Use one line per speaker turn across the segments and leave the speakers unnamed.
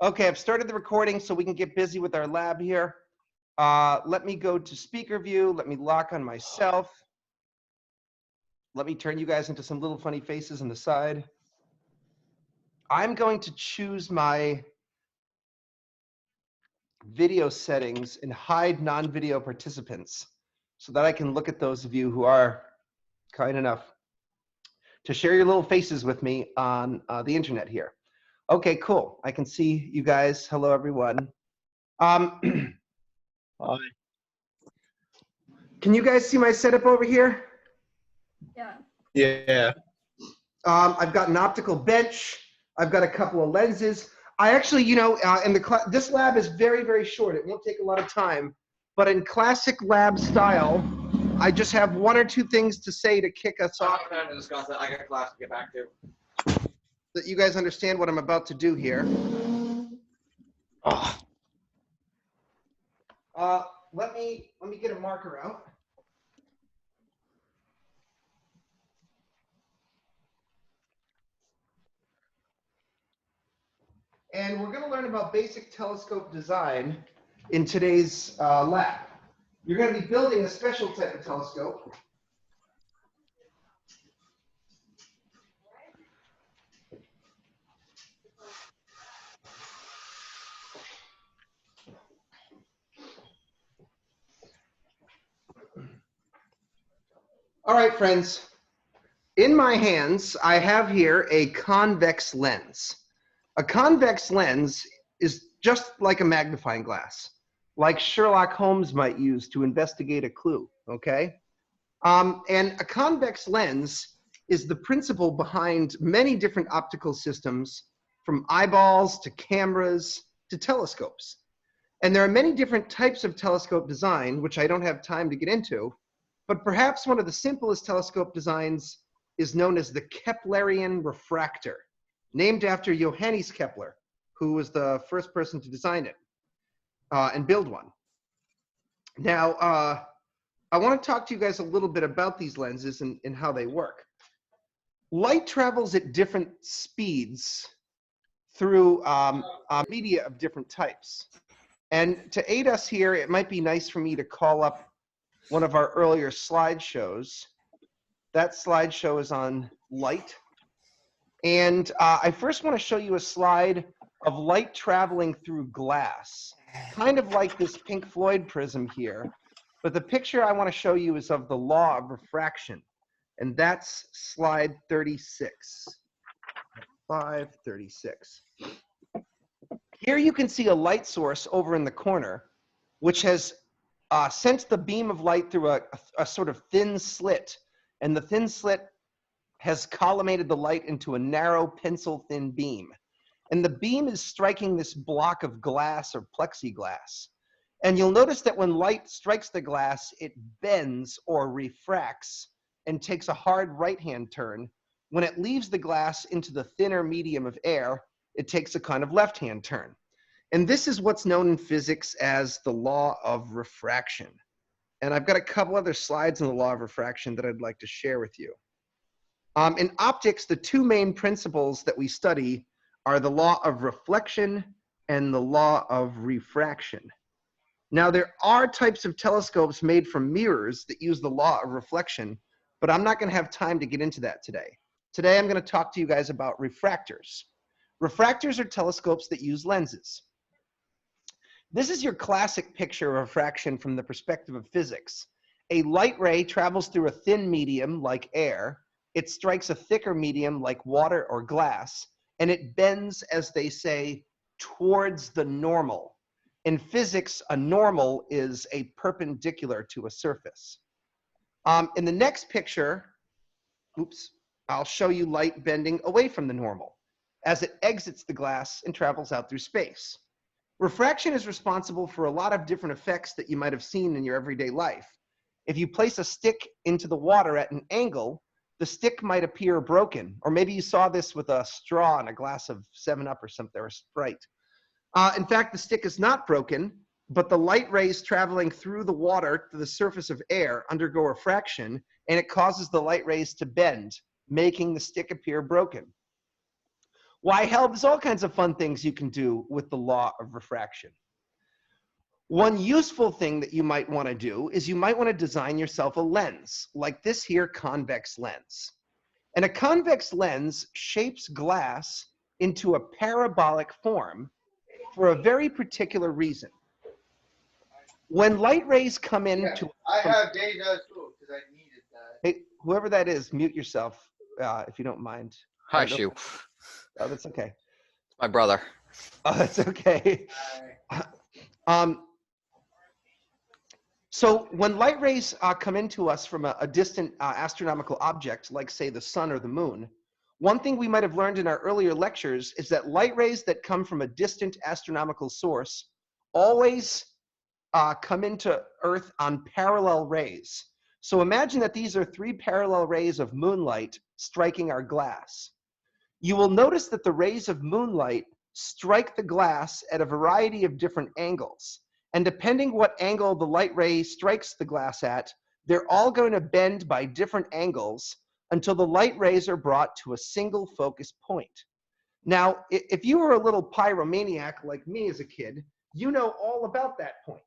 Okay, I've started the recording so we can get busy with our lab here. Let me go to speaker view. Let me lock on myself. Let me turn you guys into some little funny faces on the side. I'm going to choose my video settings and hide non-video participants so that I can look at those of you who are kind enough to share your little faces with me on the internet here. Okay, cool. I can see you guys. Hello, everyone. Hi. Can you guys see my setup over here?
Yeah.
Yeah.
I've got an optical bench. I've got a couple of lenses. I actually, you know, this lab is very, very short. It won't take a lot of time. But in classic lab style, I just have one or two things to say to kick us off.
I have to discuss it. I got class to get back to.
That you guys understand what I'm about to do here.
Oh.
Let me get a marker out. And we're going to learn about basic telescope design in today's lab. You're going to be building a special type of telescope. All right, friends. In my hands, I have here a convex lens. A convex lens is just like a magnifying glass, like Sherlock Holmes might use to investigate a clue, okay? And a convex lens is the principle behind many different optical systems, from eyeballs to cameras to telescopes. And there are many different types of telescope design, which I don't have time to get into, but perhaps one of the simplest telescope designs is known as the Keplerian Refractor, named after Johannes Kepler, who was the first person to design it and build one. Now, I want to talk to you guys a little bit about these lenses and how they work. Light travels at different speeds through media of different types. And to aid us here, it might be nice for me to call up one of our earlier slideshows. That slideshow is on light. And I first want to show you a slide of light traveling through glass, kind of like this Pink Floyd prism here. But the picture I want to show you is of the law of refraction. And that's slide 36. 536. Here you can see a light source over in the corner, which has sent the beam of light through a sort of thin slit. And the thin slit has collimated the light into a narrow pencil-thin beam. And the beam is striking this block of glass or plexiglass. And you'll notice that when light strikes the glass, it bends or refracts and takes a hard right-hand turn. When it leaves the glass into the thinner medium of air, it takes a kind of left-hand turn. And this is what's known in physics as the law of refraction. And I've got a couple other slides on the law of refraction that I'd like to share with you. In optics, the two main principles that we study are the law of reflection and the law of refraction. Now, there are types of telescopes made from mirrors that use the law of reflection, but I'm not going to have time to get into that today. Today, I'm going to talk to you guys about refractors. Refractors are telescopes that use lenses. This is your classic picture of refraction from the perspective of physics. A light ray travels through a thin medium like air. It strikes a thicker medium like water or glass, and it bends, as they say, towards the normal. In physics, a normal is a perpendicular to a surface. In the next picture, I'll show you light bending away from the normal as it exits the glass and travels out through space. Refraction is responsible for a lot of different effects that you might have seen in your everyday life. If you place a stick into the water at an angle, the stick might appear broken, or maybe you saw this with a straw in a glass of 7-Up or something, or Sprite. In fact, the stick is not broken, but the light rays traveling through the water to the surface of air undergo refraction, and it causes the light rays to bend, making the stick appear broken. Why, hell, there's all kinds of fun things you can do with the law of refraction. One useful thing that you might want to do is you might want to design yourself a lens, like this here convex lens. And a convex lens shapes glass into a parabolic form for a very particular reason. When light rays come into...
I have deja vu because I needed that.
Hey, whoever that is, mute yourself if you don't mind.
Hi, Shu.
Oh, that's okay.
My brother.
Oh, that's okay. So when light rays come into us from a distant astronomical object, like say the sun or the moon, one thing we might have learned in our earlier lectures is that light rays that come from a distant astronomical source always come into Earth on parallel rays. So imagine that these are 3 parallel rays of moonlight striking our glass. You will notice that the rays of moonlight strike the glass at a variety of different angles. And depending what angle the light ray strikes the glass at, they're all going to bend by different angles until the light rays are brought to a single focus point. Now, if you were a little pyromaniac like me as a kid, you know all about that point.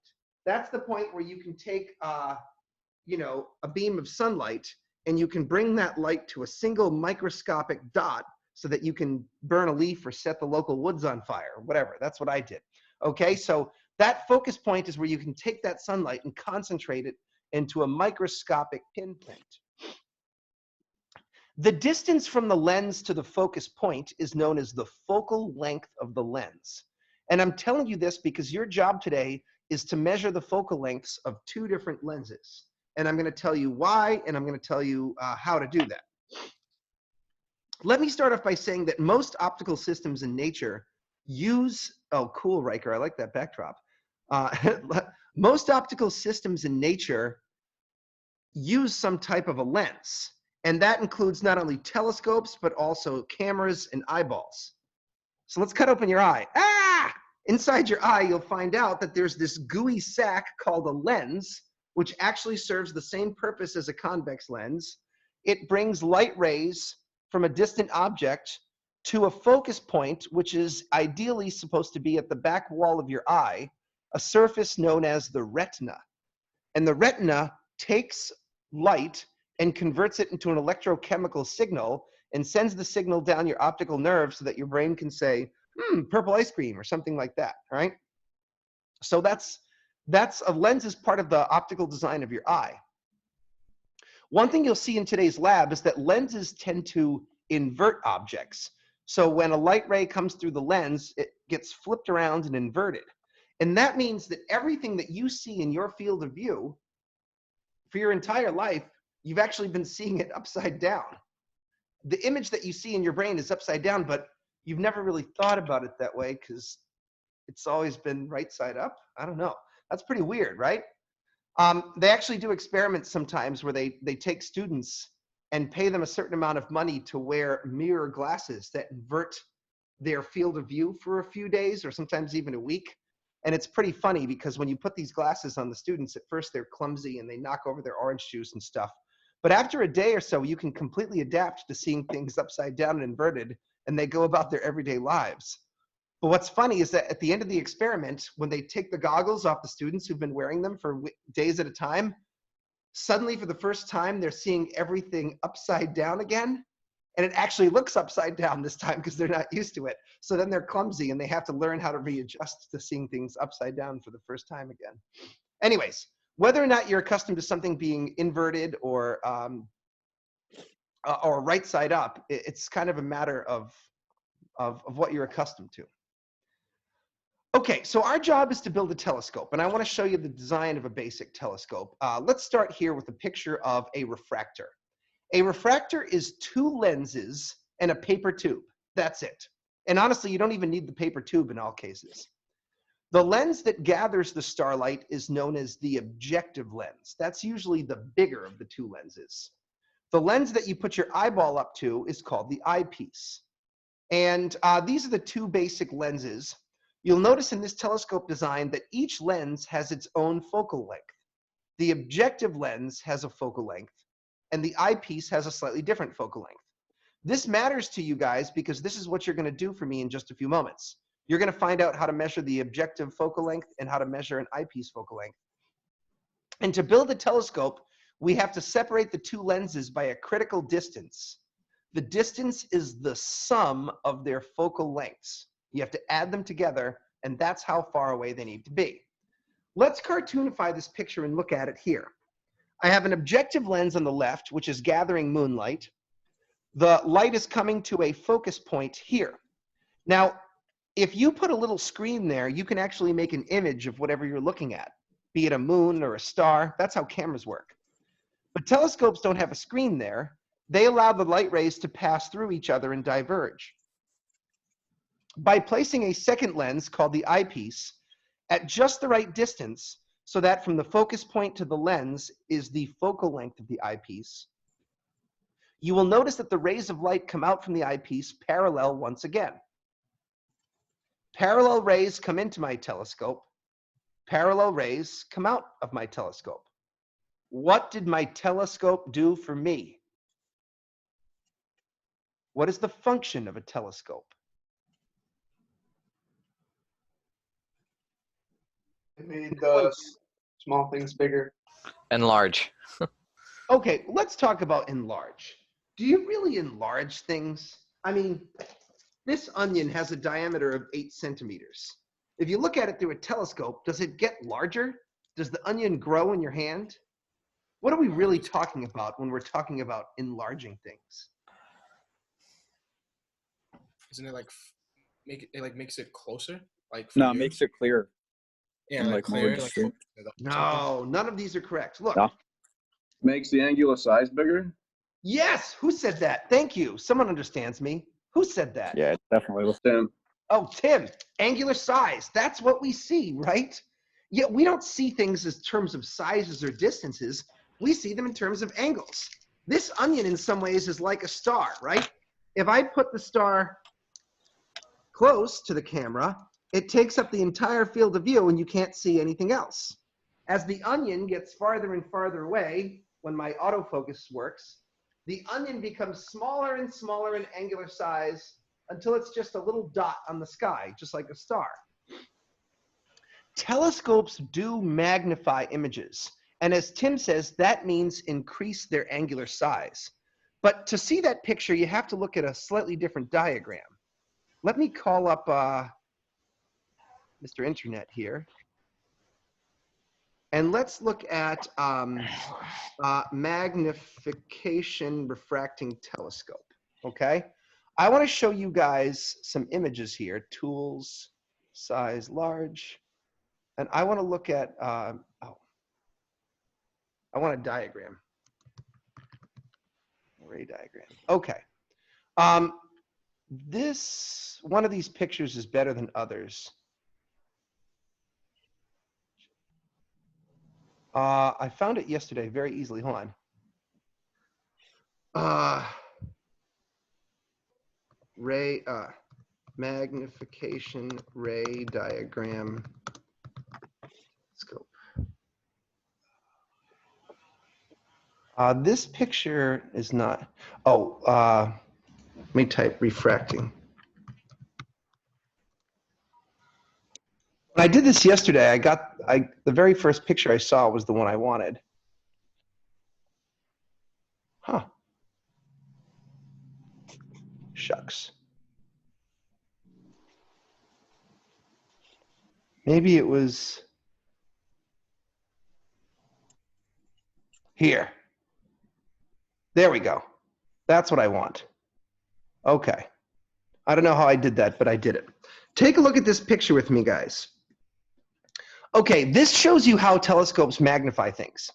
That's the point where you can take, you know, a beam of sunlight and you can bring that light to a single microscopic dot so that you can burn a leaf or set the local woods on fire, or whatever. That's what I did. Okay, so that focus point is where you can take that sunlight and concentrate it into a microscopic pinpoint. The distance from the lens to the focus point is known as the focal length of the lens. And I'm telling you this because your job today is to measure the focal lengths of 2 different lenses. And I'm going to tell you why, and I'm going to tell you how to do that. Let me start off by saying that most optical systems in nature use, oh, cool, Riker, I like that backdrop. Most optical systems in nature use some type of a lens. And that includes not only telescopes, but also cameras and eyeballs. So let's cut open your eye. Ah! Inside your eye, you'll find out that there's this gooey sac called a lens, which actually serves the same purpose as a convex lens. It brings light rays from a distant object to a focus point, which is ideally supposed to be at the back wall of your eye, a surface known as the retina. And the retina takes light and converts it into an electrochemical signal and sends the signal down your optical nerve so that your brain can say, purple ice cream or something like that, right? So that's a lens is part of the optical design of your eye. One thing you'll see in today's lab is that lenses tend to invert objects. So when a light ray comes through the lens, it gets flipped around and inverted. And that means that everything that you see in your field of view for your entire life, you've actually been seeing it upside down. The image that you see in your brain is upside down, but you've never really thought about it that way because it's always been right side up. I don't know. That's pretty weird, right? They actually do experiments sometimes where they take students and pay them a certain amount of money to wear mirror glasses that invert their field of view for a few days or sometimes even a week. And it's pretty funny because when you put these glasses on the students, at first they're clumsy and they knock over their orange juice and stuff. But after a day or so, you can completely adapt to seeing things upside down and inverted, and they go about their everyday lives. But what's funny is that at the end of the experiment, when they take the goggles off the students who've been wearing them for days at a time, suddenly for the first time, they're seeing everything upside down again. And it actually looks upside down this time because they're not used to it. So then they're clumsy and they have to learn how to readjust to seeing things upside down for the first time again. Anyways, whether or not you're accustomed to something being inverted or right side up, it's kind of a matter of what you're accustomed to. Okay, so our job is to build a telescope, and I want to show you the design of a basic telescope. Let's start here with a picture of a refractor. A refractor is 2 lenses and a paper tube. That's it. And honestly, you don't even need the paper tube in all cases. The lens that gathers the starlight is known as the objective lens. That's usually the bigger of the 2 lenses. The lens that you put your eyeball up to is called the eyepiece. And these are the 2 basic lenses. You'll notice in this telescope design that each lens has its own focal length. The objective lens has a focal length, and the eyepiece has a slightly different focal length. This matters to you guys because this is what you're going to do for me in just a few moments. You're going to find out how to measure the objective focal length and how to measure an eyepiece focal length. And to build a telescope, we have to separate the two lenses by a critical distance. The distance is the sum of their focal lengths. You have to add them together, and that's how far away they need to be. Let's cartoonify this picture and look at it here. I have an objective lens on the left, which is gathering moonlight. The light is coming to a focus point here. Now, if you put a little screen there, you can actually make an image of whatever you're looking at, be it a moon or a star. That's how cameras work. But telescopes don't have a screen there. They allow the light rays to pass through each other and diverge. By placing a second lens called the eyepiece at just the right distance, so that from the focus point to the lens is the focal length of the eyepiece, you will notice that the rays of light come out from the eyepiece parallel once again. Parallel rays come into my telescope. Parallel rays come out of my telescope. What did my telescope do for me? What is the function of a telescope?
It made the small things bigger.
Enlarge.
Okay, let's talk about enlarge. Do you really enlarge things? I mean, this onion has a diameter of 8 centimeters. If you look at it through a telescope, does it get larger? Does the onion grow in your hand? What are we really talking about when we're talking about enlarging things?
Isn't it like makes it closer? Like
No, it makes it clear.
yeah,
and,
like
more
clear.
distinct.
No, none of these are correct. Look.
No.
Makes the angular size bigger?
Yes, who said that? Thank you. Someone understands me. Who said that?
Yeah, it definitely will.
Tim.
Oh, Tim, angular size. That's what we see, right? Yet we don't see things as terms of sizes or distances. We see them in terms of angles. This onion in some ways is like a star, right? If I put the star close to the camera, it takes up the entire field of view and you can't see anything else. As the onion gets farther and farther away, when my autofocus works, the onion becomes smaller and smaller in angular size until it's just a little dot on the sky, just like a star. Telescopes do magnify images. And as Tim says, that means increase their angular size. But to see that picture, you have to look at a slightly different diagram. Let me call up Mr. Internet here. And let's look at magnification refracting telescope, okay? I want to show you guys some images here. Tools, size large. And I want to look at, I want a diagram. Array diagram. Okay. One of these pictures is better than others. I found it yesterday very easily. Hold on. Magnification ray diagram scope. This picture is not. Let me type refracting. When I did this yesterday, the very first picture I saw was the one I wanted. Huh. Shucks. Maybe it was here. There we go. That's what I want. Okay. I don't know how I did that, but I did it. Take a look at this picture with me, guys. Okay, this shows you how telescopes magnify things.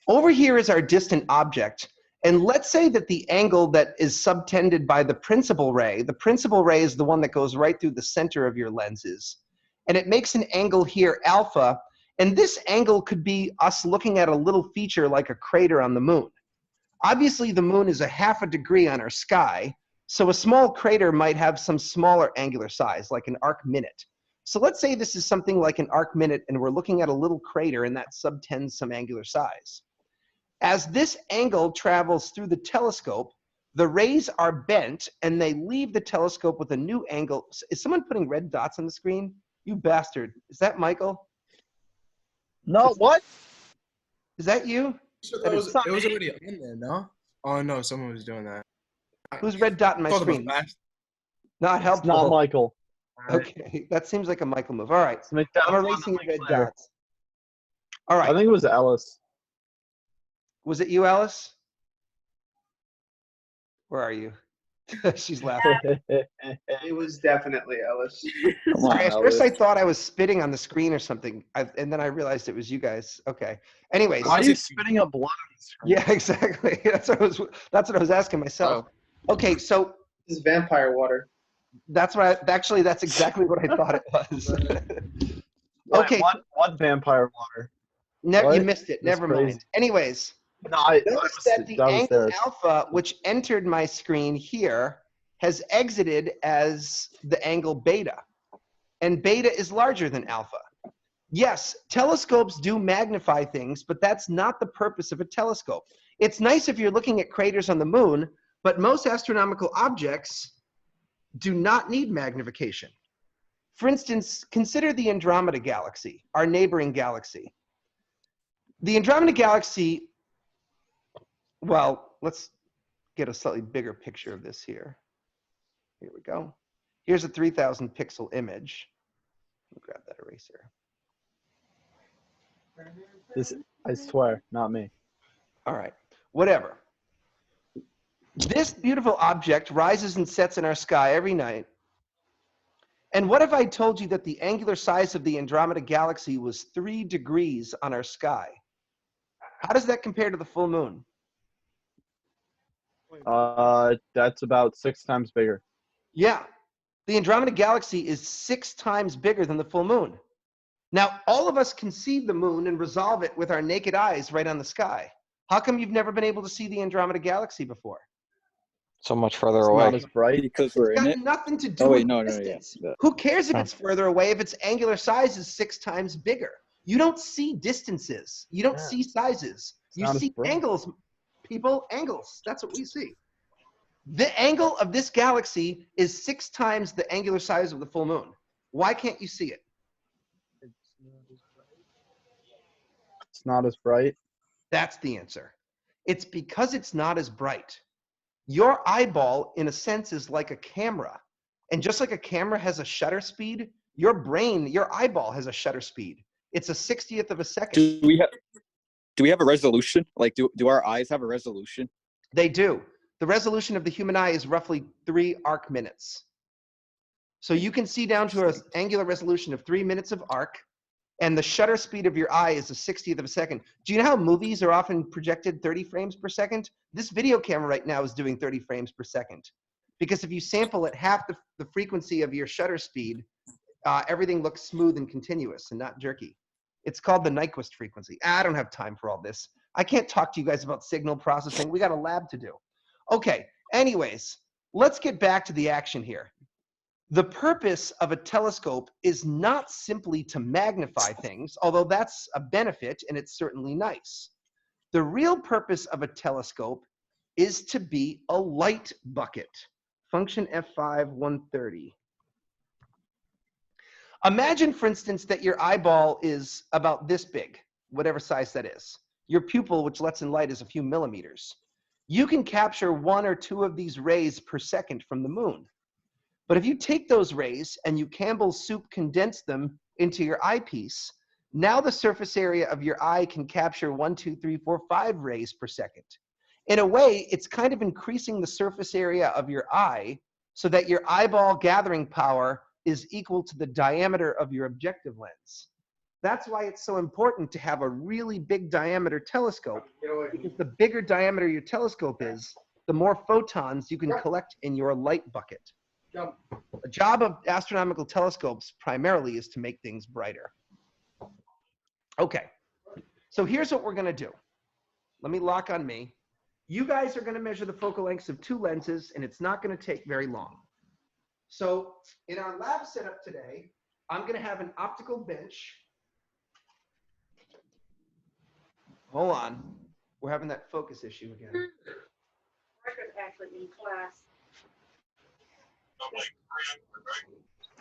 Over here is our distant object, and let's say that the angle that is subtended by the principal ray is the one that goes right through the center of your lenses, and it makes an angle here, alpha, and this angle could be us looking at a little feature like a crater on the moon. Obviously, the moon is a half a degree on our sky, so a small crater might have some smaller angular size, like an arc minute. So let's say this is something like an arc minute, and we're looking at a little crater, and that subtends some angular size. As this angle travels through the telescope, The rays are bent and they leave the telescope with a new angle. Is someone putting red dots on the screen? You bastard. Is that Michael?
No, what?
Is that you?
So
That
that
is-
was, it was already on there, no? Oh no, someone was doing that.
Who's red dot in my
Talk about
screen?
fast.
Not
It's
helpful.
not Michael.
Okay, that seems like a Michael move. All right,
Let's make that
I'm
one
erasing
a
the red
week later.
dots. All
I
right,
think it was Ellis.
was it you, Alice? Where are you? She's laughing.
It was definitely Ellis.
Come on,
Sorry, at first I
Ellis.
thought I was spitting on the screen or something, and then I realized it was you guys. Okay. Anyways,
Why are you spitting up blood on the screen?
yeah, exactly. That's what I was asking myself. Okay, so
This is vampire water.
that's exactly what I thought it was.
Wait,
Okay,
what vampire water?
you
What?
missed it.
That's
Never
crazy.
mind. Anyways,
No, I
notice
was,
that the
that was
angle
theirs.
alpha, which entered my screen here, has exited as the angle beta. And beta is larger than alpha. Yes, telescopes do magnify things, but that's not the purpose of a telescope. It's nice if you're looking at craters on the moon, but most astronomical objects do not need magnification. For instance, consider the Andromeda Galaxy, our neighboring galaxy. The Andromeda Galaxy, well, let's get a slightly bigger picture of this here. Here we go. Here's a 3,000 pixel image. Let me grab that eraser.
This, I swear, not me.
All right, whatever. This beautiful object rises and sets in our sky every night. And what if I told you that the angular size of the Andromeda Galaxy was 3 degrees on our sky? How does that compare to the full moon?
That's about 6 times bigger.
Yeah, the Andromeda Galaxy is 6 times bigger than the full moon. Now, all of us can see the moon and resolve it with our naked eyes right on the sky. How come you've never been able to see the Andromeda Galaxy before?
So much further
It's
away.
not as bright.
Because we're in
It's
it.
got nothing to do
Oh, wait,
with
no, yeah.
distance.
But-
Who cares if
Oh.
it's further away if its angular size is 6 times bigger? You don't see distances. You don't
Yeah.
see sizes. You
not as
see
bright.
angles, people, angles. That's what we see. The angle of this galaxy is 6 times the angular size of the full moon. Why can't you see it?
It's not as bright.
That's the answer. It's because it's not as bright. Your eyeball, in a sense, is like a camera. And just like a camera has a shutter speed, your brain, your eyeball has a shutter speed. It's a 60th of a second.
Do we have a resolution? Like, do our eyes have a resolution?
They do. The resolution of the human eye is roughly 3 arc minutes. So you can see down to an angular resolution of 3 minutes of arc, and the shutter speed of your eye is a 60th of a second. Do you know how movies are often projected 30 frames per second? This video camera right now is doing 30 frames per second. Because if you sample at half the frequency of your shutter speed, everything looks smooth and continuous and not jerky. It's called the Nyquist frequency. I don't have time for all this. I can't talk to you guys about signal processing. We got a lab to do. Okay, anyways, let's get back to the action here. The purpose of a telescope is not simply to magnify things, although that's a benefit and it's certainly nice. The real purpose of a telescope is to be a light bucket. Function F5 130. Imagine, for instance, that your eyeball is about this big, whatever size that is. Your pupil, which lets in light, is a few millimeters. You can capture 1 or 2 of these rays per second from the moon. But if you take those rays and you Campbell's soup condense them into your eyepiece, now the surface area of your eye can capture 1, 2, 3, 4, 5 rays per second. In a way, it's kind of increasing the surface area of your eye so that your eyeball gathering power is equal to the diameter of your objective lens. That's why it's so important to have a really big diameter telescope, because the bigger diameter your telescope is, the more photons you can collect in your light bucket. The job of astronomical telescopes primarily is to make things brighter. Okay, so here's what we're going to do. Let me lock on me. You guys are going to measure the focal lengths of 2 lenses, and it's not going to take very long. So in our lab setup today, I'm going to have an optical bench. Hold on. We're having that focus issue again.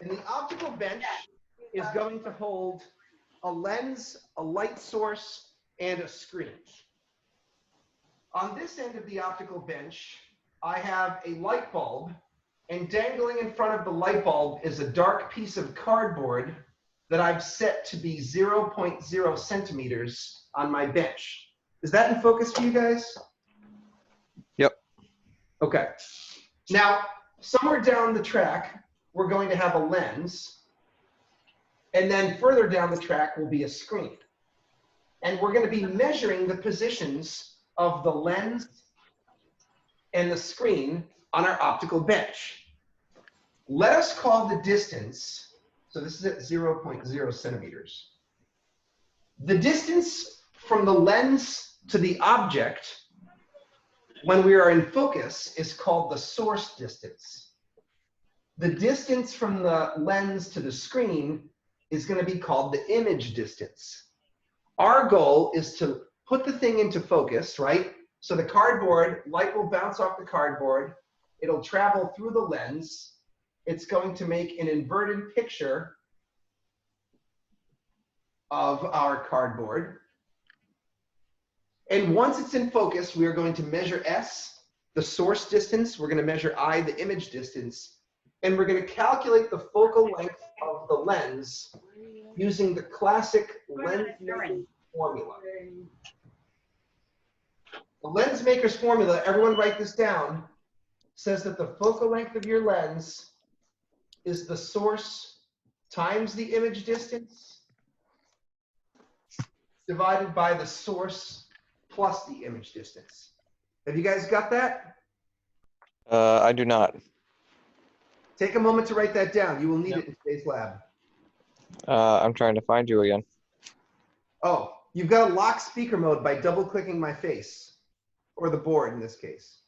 And the optical bench is going to hold a lens, a light source, and a screen. On this end of the optical bench, I have a light bulb, and dangling in front of the light bulb is a dark piece of cardboard that I've set to be 0.0 centimeters on my bench. Is that in focus for you guys?
Yep.
Okay. Now, somewhere down the track, we're going to have a lens, and then further down the track will be a screen. And we're going to be measuring the positions of the lens and the screen on our optical bench. Let us call the distance, so this is at 0.0 centimeters. The distance from the lens to the object when we are in focus is called the source distance. The distance from the lens to the screen is going to be called the image distance. Our goal is to put the thing into focus, right? So the cardboard, light will bounce off the cardboard. It'll travel through the lens. It's going to make an inverted picture of our cardboard. And once it's in focus, we are going to measure S, the source distance. We're going to measure I, the image distance. And we're going to calculate the focal length of the lens using the classic lens maker's formula. The lens maker's formula, everyone write this down, says that the focal length of your lens is the source times the image distance divided by the source plus the image distance. Have you guys got that?
I do not.
Take a moment to write that down. You will need it in today's lab.
I'm trying to find you again.
Oh, you've got to lock speaker mode by double clicking my face, or the board in this case.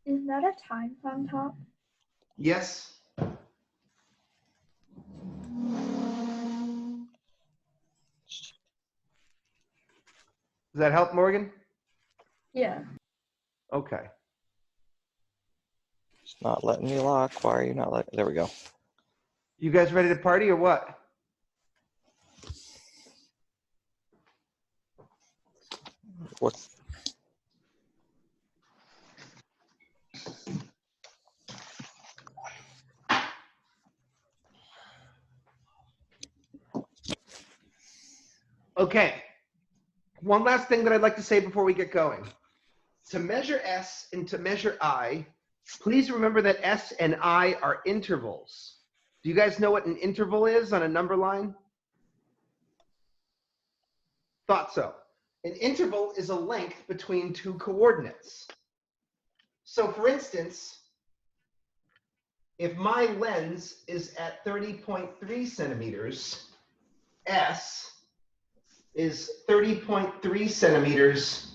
Is that a time on top?
Yes. Does that help, Morgan?
Yeah.
Okay.
It's not letting me lock. Why are you not letting? There we go.
You guys ready to party or what?
What?
Okay. One last thing that I'd like to say before we get going. To measure S and to measure I, please remember that S and I are intervals. Do you guys know what an interval is on a number line? Thought so. An interval is a length between two coordinates. So for instance, if my lens is at 30.3 centimeters, S is 30.3 centimeters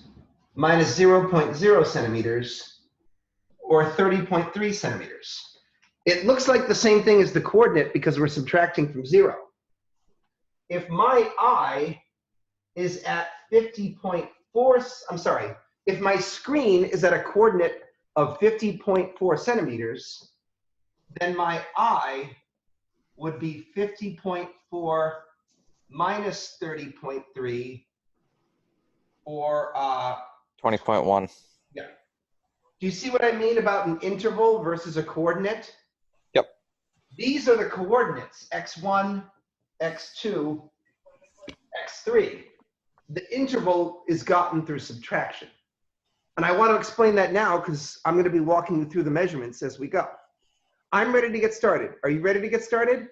minus 0.0 centimeters, or 30.3 centimeters. It looks like the same thing as the coordinate because we're subtracting from 0. If my I is at 50.4, I'm sorry, if my screen is at a coordinate of 50.4 centimeters, then my I would be 50.4 minus 30.3, or
20.1.
yeah. Do you see what I mean about an interval versus a coordinate?
Yep.
These are the coordinates, x1, x2, x3. The interval is gotten through subtraction. And I want to explain that now because I'm going to be walking you through the measurements as we go. I'm ready to get started. Are you ready to get started?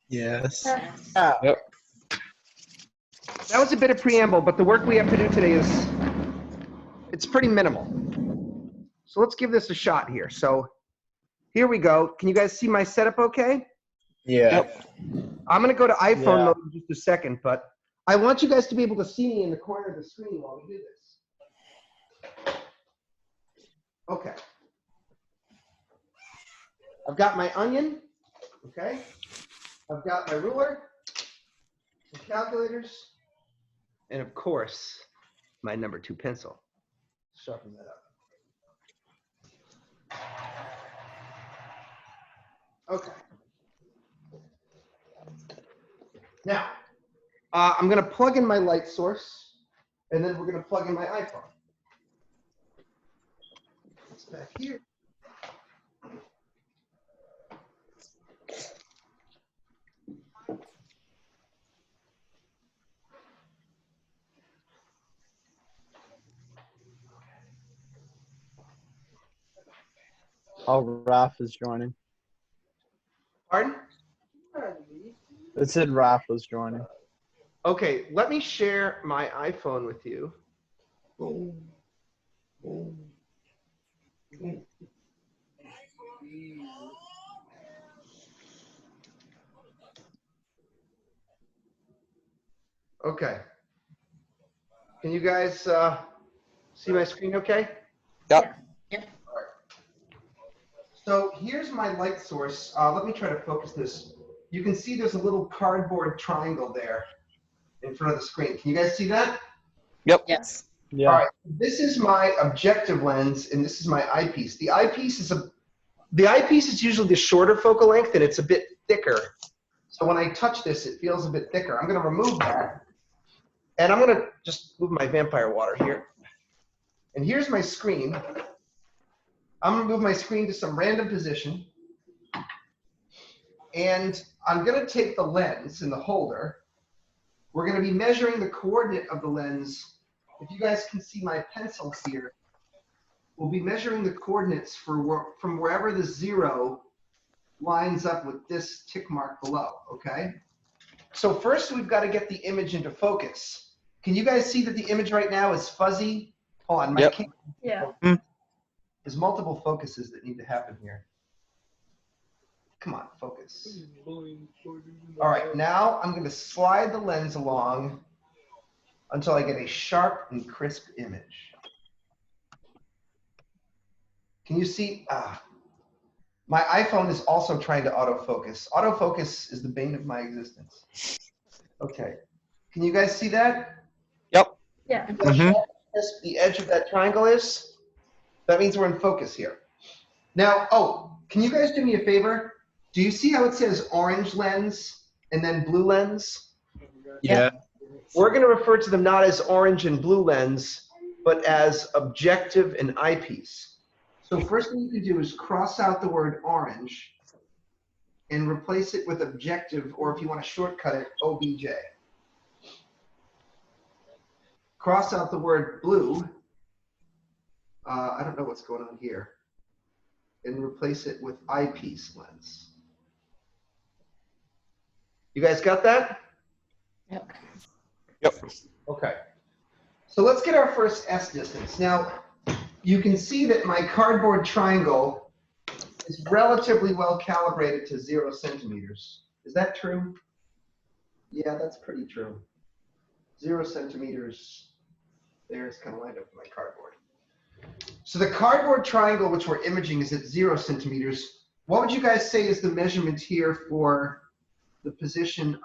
Yes.
Yep.
That was a bit of preamble, but the work we have to do today is, it's pretty minimal. So let's give this a shot here. So here we go. Can you guys see my setup okay?
Yeah.
Yep.
I'm going to go to iPhone
Yeah.
mode in just a second, but I want you guys to be able to see me in the corner of the screen while we do this. Okay. I've got my onion, okay? I've got my ruler, some calculators, and of course, my number 2 pencil. Sharpen that up. Okay. Now, I'm going to plug in my light source, and then we're going to plug in my iPhone. It's back here.
Oh, Raph is joining.
Pardon?
It said Raph was joining.
Okay, let me share my iPhone with you. Okay. Can you guys see my screen okay?
Yep.
So here's my light source. Let me try to focus this. You can see there's a little cardboard triangle there in front of the screen. Can you guys see that?
Yep.
Yes.
Yeah.
All right. This is my objective lens, and this is my eyepiece. The eyepiece is usually the shorter focal length, and it's a bit thicker. So when I touch this, it feels a bit thicker. I'm going to remove that, and I'm going to just move my vampire water here. And here's my screen. I'm going to move my screen to some random position. And I'm going to take the lens in the holder. We're going to be measuring the coordinate of the lens. If you guys can see my pencil here, we'll be measuring the coordinates from wherever the 0 lines up with this tick mark below, okay? So first we've got to get the image into focus. Can you guys see that the image right now is fuzzy? Hold on, my camera.
Yeah.
There's multiple focuses that need to happen here. Come on, focus. All right, now I'm going to slide the lens along until I get a sharp and crisp image. Can you see? My iPhone is also trying to autofocus. Autofocus is the bane of my existence. Okay. Can you guys see that?
Yep.
Yeah.
The edge of that triangle is? That means we're in focus here. Now, can you guys do me a favor? Do you see how it says orange lens and then blue lens?
Yeah.
We're going to refer to them not as orange and blue lens, but as objective and eyepiece. So first thing you can do is cross out the word orange and replace it with objective, or if you want to shortcut it, OBJ. Cross out the word blue. I don't know what's going on here. And replace it with eyepiece lens. You guys got that?
Yep.
Yep.
Okay. So let's get our first S distance. Now, you can see that my cardboard triangle is relatively well calibrated to 0 centimeters. Is that true? Yeah, that's pretty true. 0 centimeters. There's kind of lined up with my cardboard. So the cardboard triangle, which we're imaging, is at 0 centimeters. What would you guys say is the measurement here for the position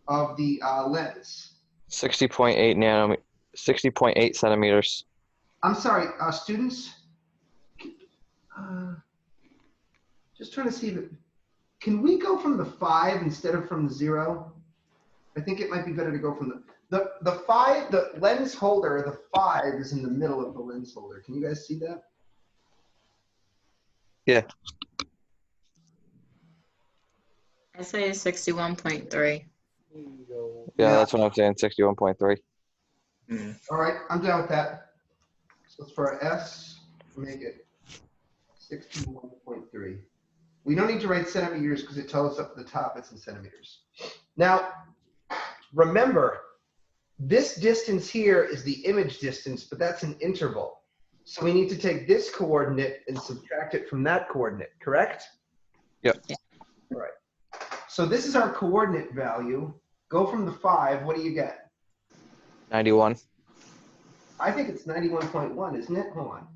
of the lens?
60.8 centimeters.
I'm sorry, students. Just trying to see if can we go from the 5 instead of from the 0? I think it might be better to go from the 5. The lens holder, the 5 is in the middle of the lens holder. Can you guys see that?
Yeah.
I say 61.3.
Yeah, that's what I'm saying. 61.3.
All right, I'm down with that. So for our S, make it 61.3. We don't need to write centimeters because it tells us up at the top it's in centimeters. Now, remember, this distance here is the image distance, but that's an interval. So we need to take this coordinate and subtract it from that coordinate, correct?
Yep.
Yeah.
All right. So this is our coordinate value. Go from the 5, what do you get?
91.
I think it's 91.1, isn't it? Hold on.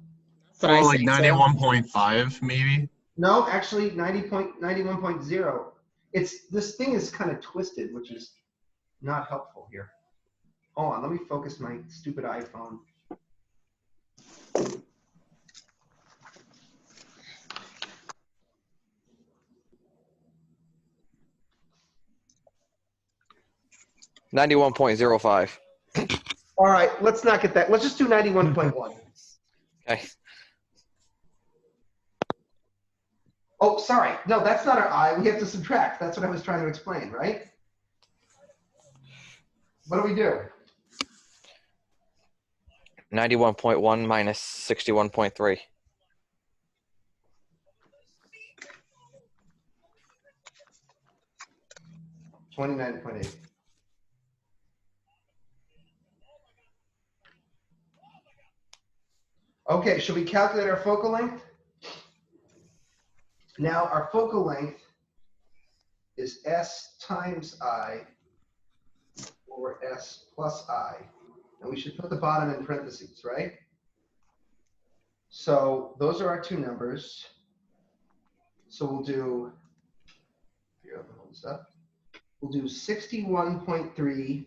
That's what I
like
say, too.
91.5 maybe.
No, actually 91.0. this thing is kind of twisted, which is not helpful here. Hold on, let me focus my stupid iPhone.
$91.05.
All right, let's not get that. Let's just do 91.1.
Okay.
Oh, sorry. No, that's not our I. We have to subtract. That's what I was trying to explain, right? What do we do?
91.1 minus 61.3.
$29.8. Okay, should we calculate our focal length? Now, our focal length is S times I over S plus I. And we should put the bottom in parentheses, right? So those are our two numbers. So we'll do, here, let me hold this up. We'll do 61.3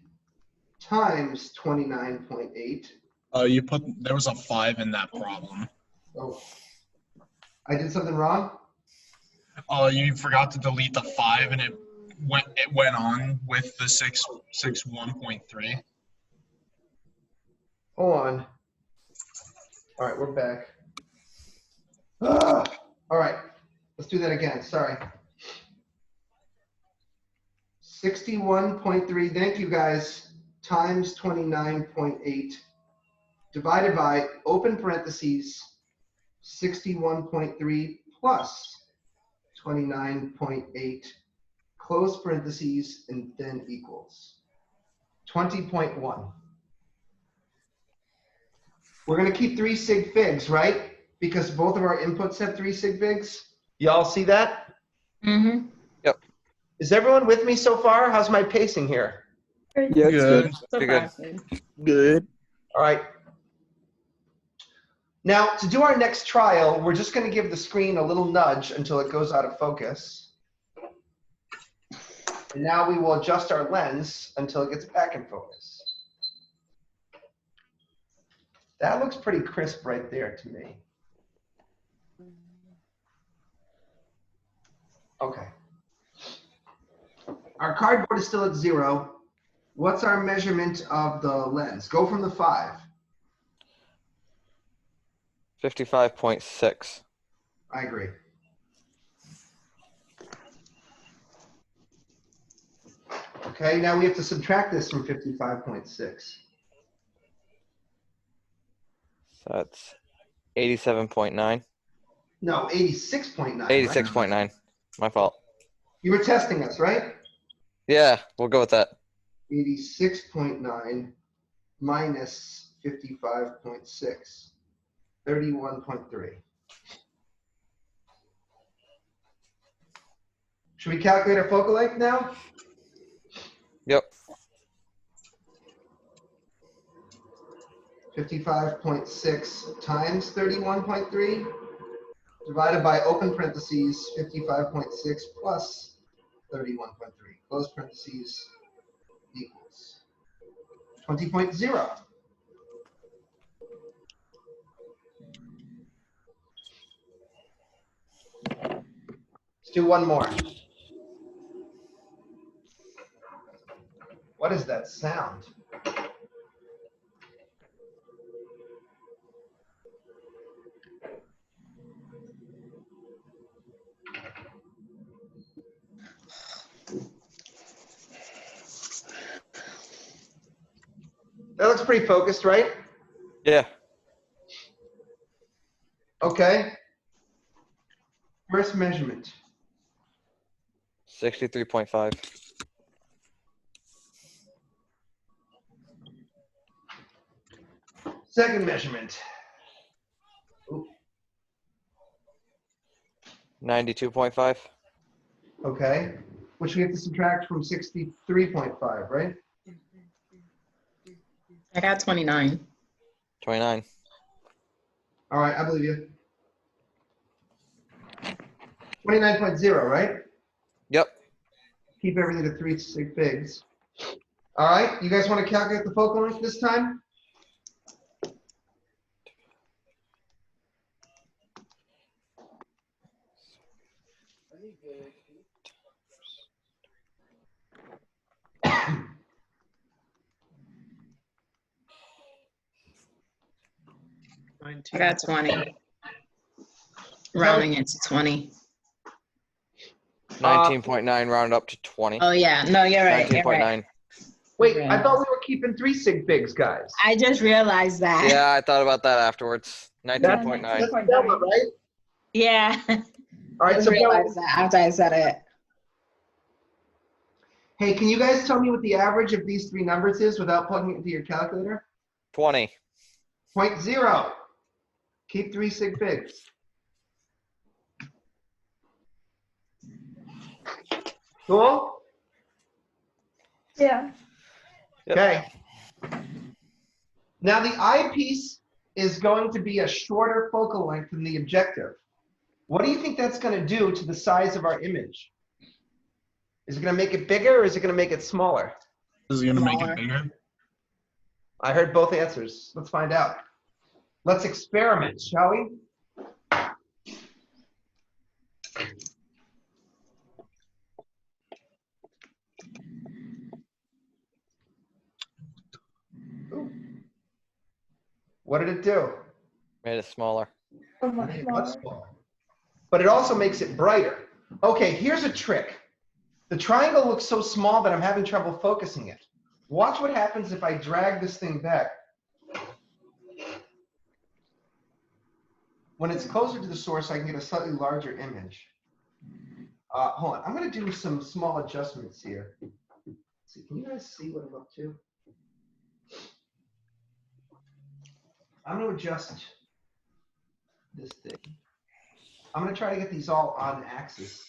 times 29.8.
There was a 5 in that problem.
Oh, I did something wrong?
You forgot to delete the 5 and it went on with the 61.3.
Hold on. All right, we're back. Ugh. All right, let's do that again. Sorry. 61.3, thank you guys, times 29.8 divided by, open parentheses, 61.3 plus 29.8, close parentheses, and then equals 20.1. We're going to keep 3 sig figs, right? Because both of our inputs have 3 sig figs. Y'all see that?
Mm-hmm.
Yep.
Is everyone with me so far? How's my pacing here?
Yeah, it's good.
So
Pretty good.
far,
Good.
All right. Now, to do our next trial, we're just going to give the screen a little nudge until it goes out of focus. And now we will adjust our lens until it gets back in focus. That looks pretty crisp right there to me. Okay. Our cardboard is still at 0. What's our measurement of the lens? Go from the 5.
55.6.
I agree. Okay, now we have to subtract this from 55.6.
So that's 87.9.
No, 86.9. Right?
86.9. My fault.
You were testing us, right?
Yeah, we'll go with that.
86.9 minus 55.6. 31.3. Should we calculate our focal length now?
Yep.
55.6 times 31.3 divided by open parentheses 55.6 plus 31.3. Close parentheses equals 20.0. Let's do one more. What is that sound? That looks pretty focused, right?
Yeah.
Okay. First measurement.
63.5.
Second measurement.
92.5.
Okay. Which we have to subtract from 63.5, right?
I got 29.
29.
All right, I believe you. 29.0, right?
Yep.
keep everything to 3 sig figs. All right, you guys want to calculate the focal length this time?
I got 20. Rounding it to 20.
19.9 round up to 20.
Oh, yeah. No, you're right. You're
19.9.
right.
Wait,
Right.
I thought we were keeping 3 sig figs, guys.
I just realized that.
Yeah, I thought about that afterwards. 19.9.
That's Bella, right?
Yeah.
All
I
right, so Bella,
realized that after I said it.
hey, can you guys tell me what the average of these 3 numbers is without plugging it into your calculator?
20.
0.0. Keep 3 sig figs. Cool?
Yeah.
Yep.
Okay. Now the eyepiece is going to be a shorter focal length than the objective. What do you think that's going to do to the size of our image? Is it going to make it bigger or is it going to make it smaller?
This is gonna make
Smaller.
it bigger.
I heard both answers. Let's find out. Let's experiment, shall we? Ooh. What did it do?
Made it smaller.
So much
Made it much
smaller.
smaller. But it also makes it brighter. Okay, here's a trick. The triangle looks so small that I'm having trouble focusing it. Watch what happens if I drag this thing back. When it's closer to the source, I can get a slightly larger image. Hold on, I'm gonna do some small adjustments here. Let's see, can you guys see what I'm up to? I'm gonna adjust this thing. I'm gonna try to get these all on axis.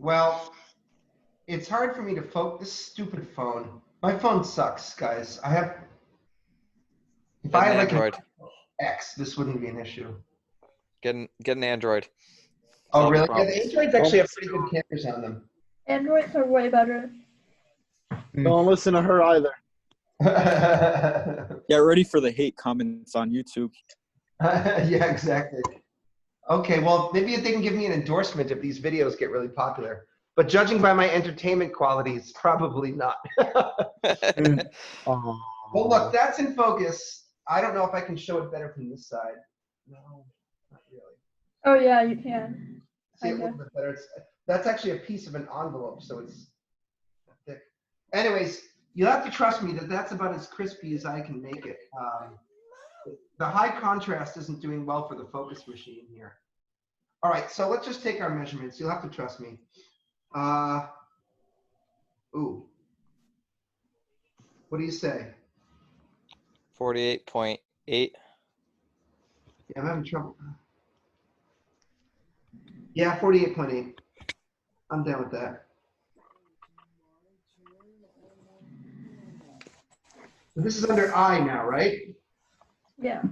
Well, it's hard for me to focus. This stupid phone. My phone sucks, guys. I have. If
Get
I
an
had like
Android.
an X, this wouldn't be an issue.
Get an Android.
Oh,
Solve the
really? Yeah,
problem.
the Androids actually have pretty good cameras on them.
Androids are way better.
Don't listen to her either.
Get ready for the hate comments on YouTube.
Yeah, exactly. Okay, well, maybe they can give me an endorsement if these videos get really popular. But judging by my entertainment qualities, probably not.
Oh.
Well, look, that's in focus. I don't know if I can show it better from this side. No, not really.
Oh yeah, you can.
See it a little bit better. That's actually a piece of an envelope, so it's thick. Anyways, you'll have to trust me that that's about as crispy as I can make it. The high contrast isn't doing well for the focus machine here. All right, so let's just take our measurements. You'll have to trust me. Ooh. What do you say?
48.8.
Yeah, I'm having trouble. Yeah, 48.8. I'm down with that. So this is under I now, right?
Yeah.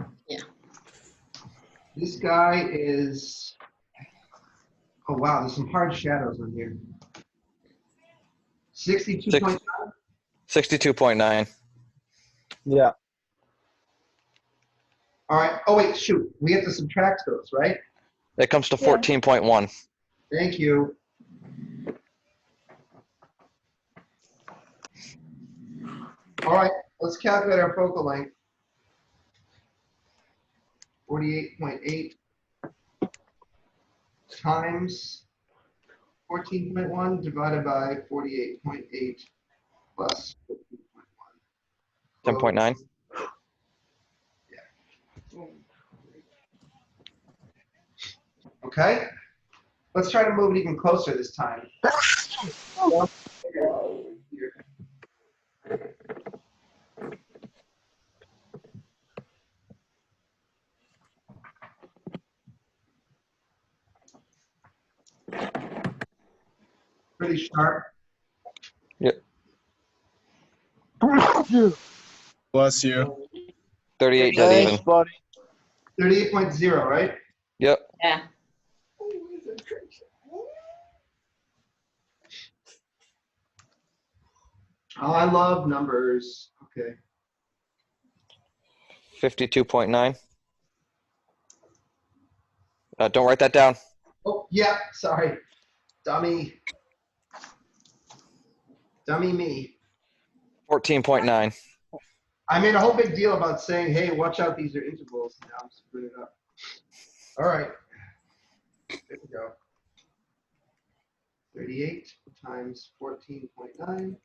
This guy is, oh wow, there's some hard shadows on here. 62.9.
62.9.
Yeah.
All right. Oh wait, shoot. We have to subtract those, right?
It comes to
Yeah.
14.1.
Thank you. All right, let's calculate our focal length. 48.8 times 14.1 divided by 48.8 plus 14.1.
10.9.
Okay. Let's try to move it even closer this time. Pretty sharp.
Yep.
Bless you.
38 dead
Thanks,
even.
buddy.
38.0, right?
Yep.
Yeah.
Oh, I love numbers. Okay.
52.9. Don't write that down.
Oh, yeah, sorry. Dummy. Dummy me.
14.9.
I made a whole big deal about saying, hey, watch out, these are intervals. Now I'm screwing it up. All right. There we go. 38 times 14.9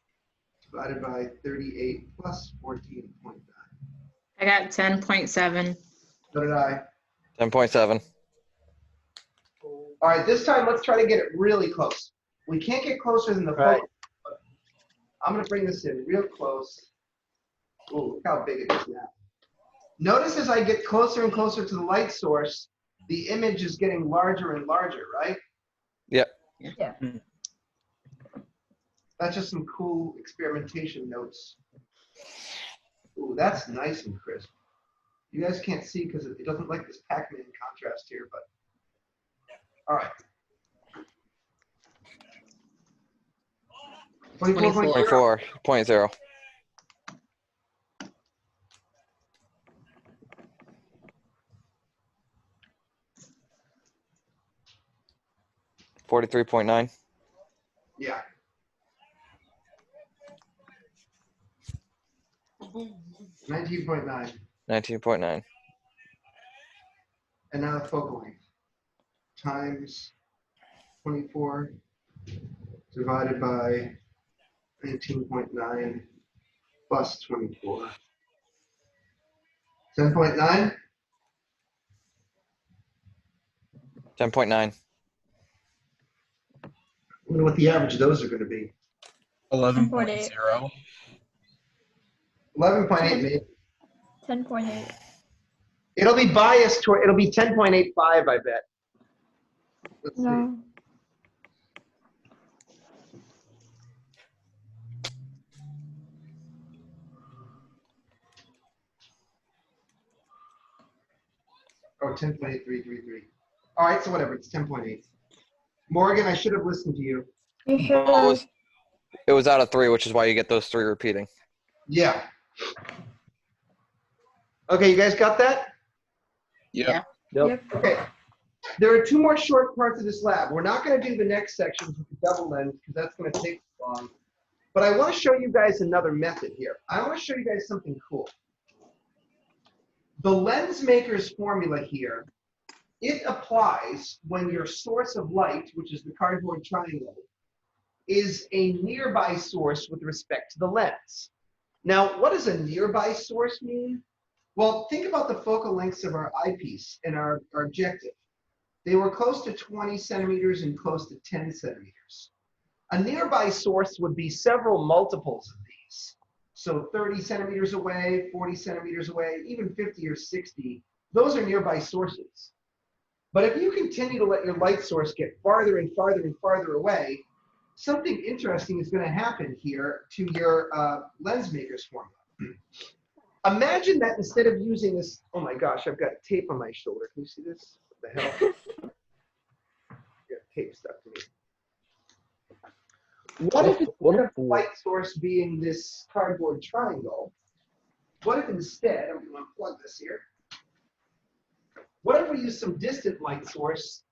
divided by 38 plus 14.9.
I got 10.7.
So did I.
10.7.
All right, this time let's try to get it really close. We can't get closer than the
Right.
photo. But I'm going to bring this in real close. Ooh, look how big it is now. Notice as I get closer and closer to the light source, the image is getting larger and larger, right?
Yep.
Yeah.
That's just some cool experimentation notes. Ooh, that's nice and crisp. You guys can't see because it doesn't like this Pac-Man contrast here, but all right. 24.0.
24.0. $43.9.
Yeah. 19.9.
19.9.
And now the focal length times 24 divided by 19.9 plus 24. 10.9?
10.9.
I wonder what the average of those are going to be.
11.0.
11.8 maybe.
10.8.
It'll be biased toward, it'll be 10.85, I bet. Let's see.
No.
Oh, 10.8333. All right, so whatever, it's 10.8. Morgan, I should have listened to you.
You should
Well,
have.
it was out of 3, which is why you get those 3 repeating.
Yeah. Okay, you guys got that?
Yep.
Yep.
Okay. There are 2 more short parts of this lab. We're not going to do the next sections with the double lens because that's going to take long. But I want to show you guys another method here. I want to show you guys something cool. The lens maker's formula here, it applies when your source of light, which is the cardboard triangle, is a nearby source with respect to the lens. Now, what does a nearby source mean? Well, think about the focal lengths of our eyepiece and our objective. They were close to 20 centimeters and close to 10 centimeters. A nearby source would be several multiples of these. So 30 centimeters away, 40 centimeters away, even 50 or 60, those are nearby sources. But if you continue to let your light source get farther and farther and farther away, something interesting is going to happen here to your lens maker's formula. Imagine that instead of using this, oh my gosh, I've got tape on my shoulder. Can you see this? What the hell? Got tape stuck to me. What if instead of the light source being this cardboard triangle, what if instead, I'm going to plug this here. What if we use some distant light source,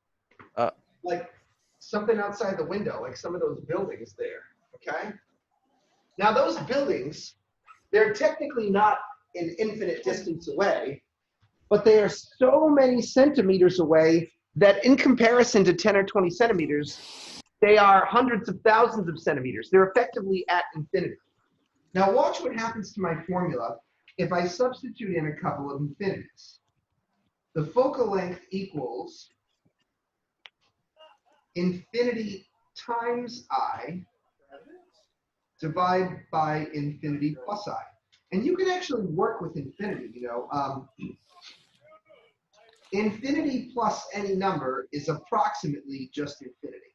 like something outside the window, like some of those buildings there, okay? Now those buildings, they're technically not an infinite distance away, but they are so many centimeters away that in comparison to 10 or 20 centimeters, they are hundreds of thousands of centimeters. They're effectively at infinity. Now watch what happens to my formula if I substitute in a couple of infinities. The focal length equals infinity times I divide by infinity plus I. And you can actually work with infinity, you know. Infinity plus any number is approximately just infinity.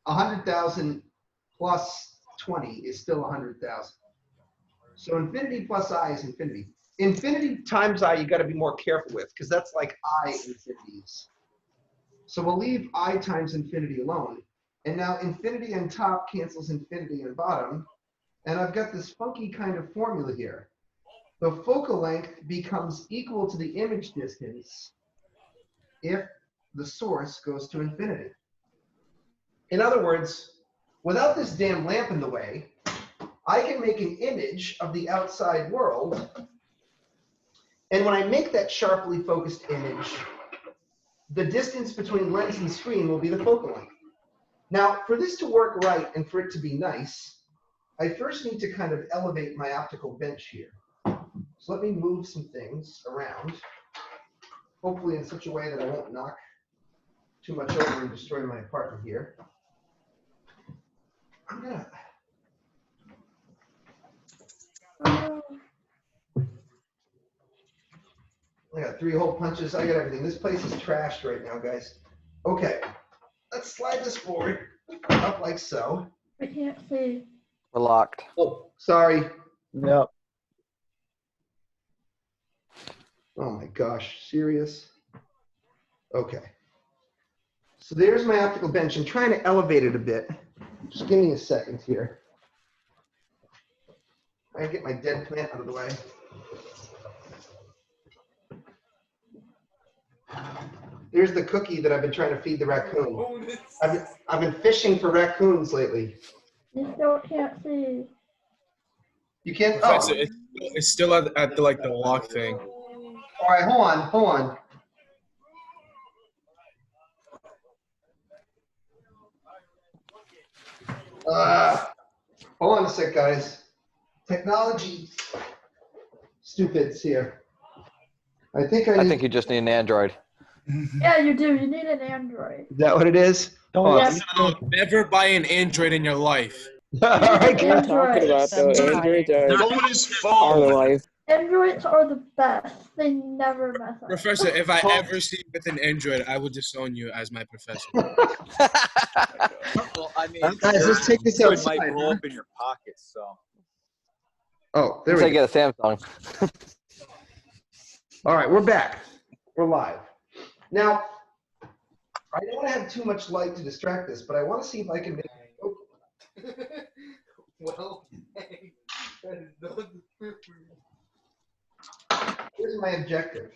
100,000 plus 20 is still 100,000. So infinity plus I is infinity. Infinity times I, you got to be more careful with, because that's like I infinities. So we'll leave I times infinity alone. And now infinity on top cancels infinity on bottom. And I've got this funky kind of formula here. The focal length becomes equal to the image distance if the source goes to infinity. In other words, without this damn lamp in the way, I can make an image of the outside world. And when I make that sharply focused image, the distance between lens and screen will be the focal length. Now, for this to work right and for it to be nice, I first need to kind of elevate my optical bench here. So let me move some things around, hopefully in such a way that I won't knock too much over and destroy my apartment here. I'm gonna... I got 3 hole punches. I got everything. This place is trashed right now, guys. Okay, let's slide this forward, up like so.
I can't see.
We're locked.
Oh, sorry.
Yep.
Oh my gosh, serious? Okay. So there's my optical bench. I'm trying to elevate it a bit. Just give me a second here. I get my dead plant out of the way. Here's the cookie that I've been trying to feed the raccoon. I've been fishing for raccoons lately.
You still can't see.
You can't.
Professor,
Oh.
it's still at the like the lock thing.
All right, hold on. Hold on a sec, guys. Technology stupids here. I think
you just need an Android.
Yeah, you do. You need an Android.
Is that what it is?
Yes.
Never buy an Android in your life.
All right,
Android.
Talking about though, Androids
Phone is
are the
phone.
life.
Androids are the best. They never mess up.
Professor, if I ever see you with an Android, I will disown you as my professor.
Well, I mean,
guys, let's take this
it
outside.
might blow up in your pockets, so.
Oh, there
Looks
we
like
go.
you get a Samsung.
All right, we're back. We're live. Now, I don't want to have too much light to distract this, but I want to see if I can make it.
Well,
Here's my objective.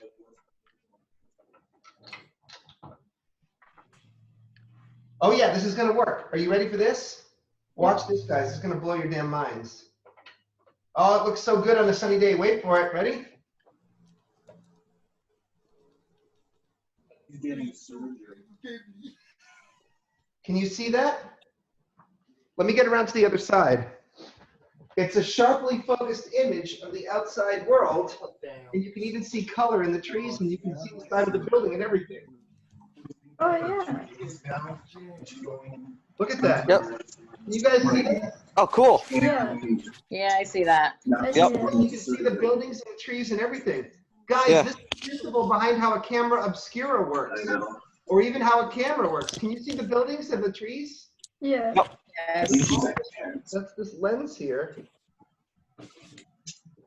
Oh yeah, this is gonna work. Are you ready for this? Watch this, guys. It's gonna blow your damn minds. Oh, it looks so good on a sunny day. Wait for it. Ready?
He's getting surgery.
Can you see that? Let me get around to the other side. It's a sharply focused image of the outside world, and you can even see color in the trees, and you can see the side of the building and everything.
Oh, yeah.
Look at that.
Yep.
Can you guys see that?
Oh, cool.
Yeah.
Yeah, I see that.
I
Yep.
see it.
You can see the buildings and the trees and everything. Guys,
Yeah.
this is the principle behind how a camera obscura works, or even how a camera works. Can you see the buildings and the trees?
Yeah.
Yep.
Yes.
That's this lens here.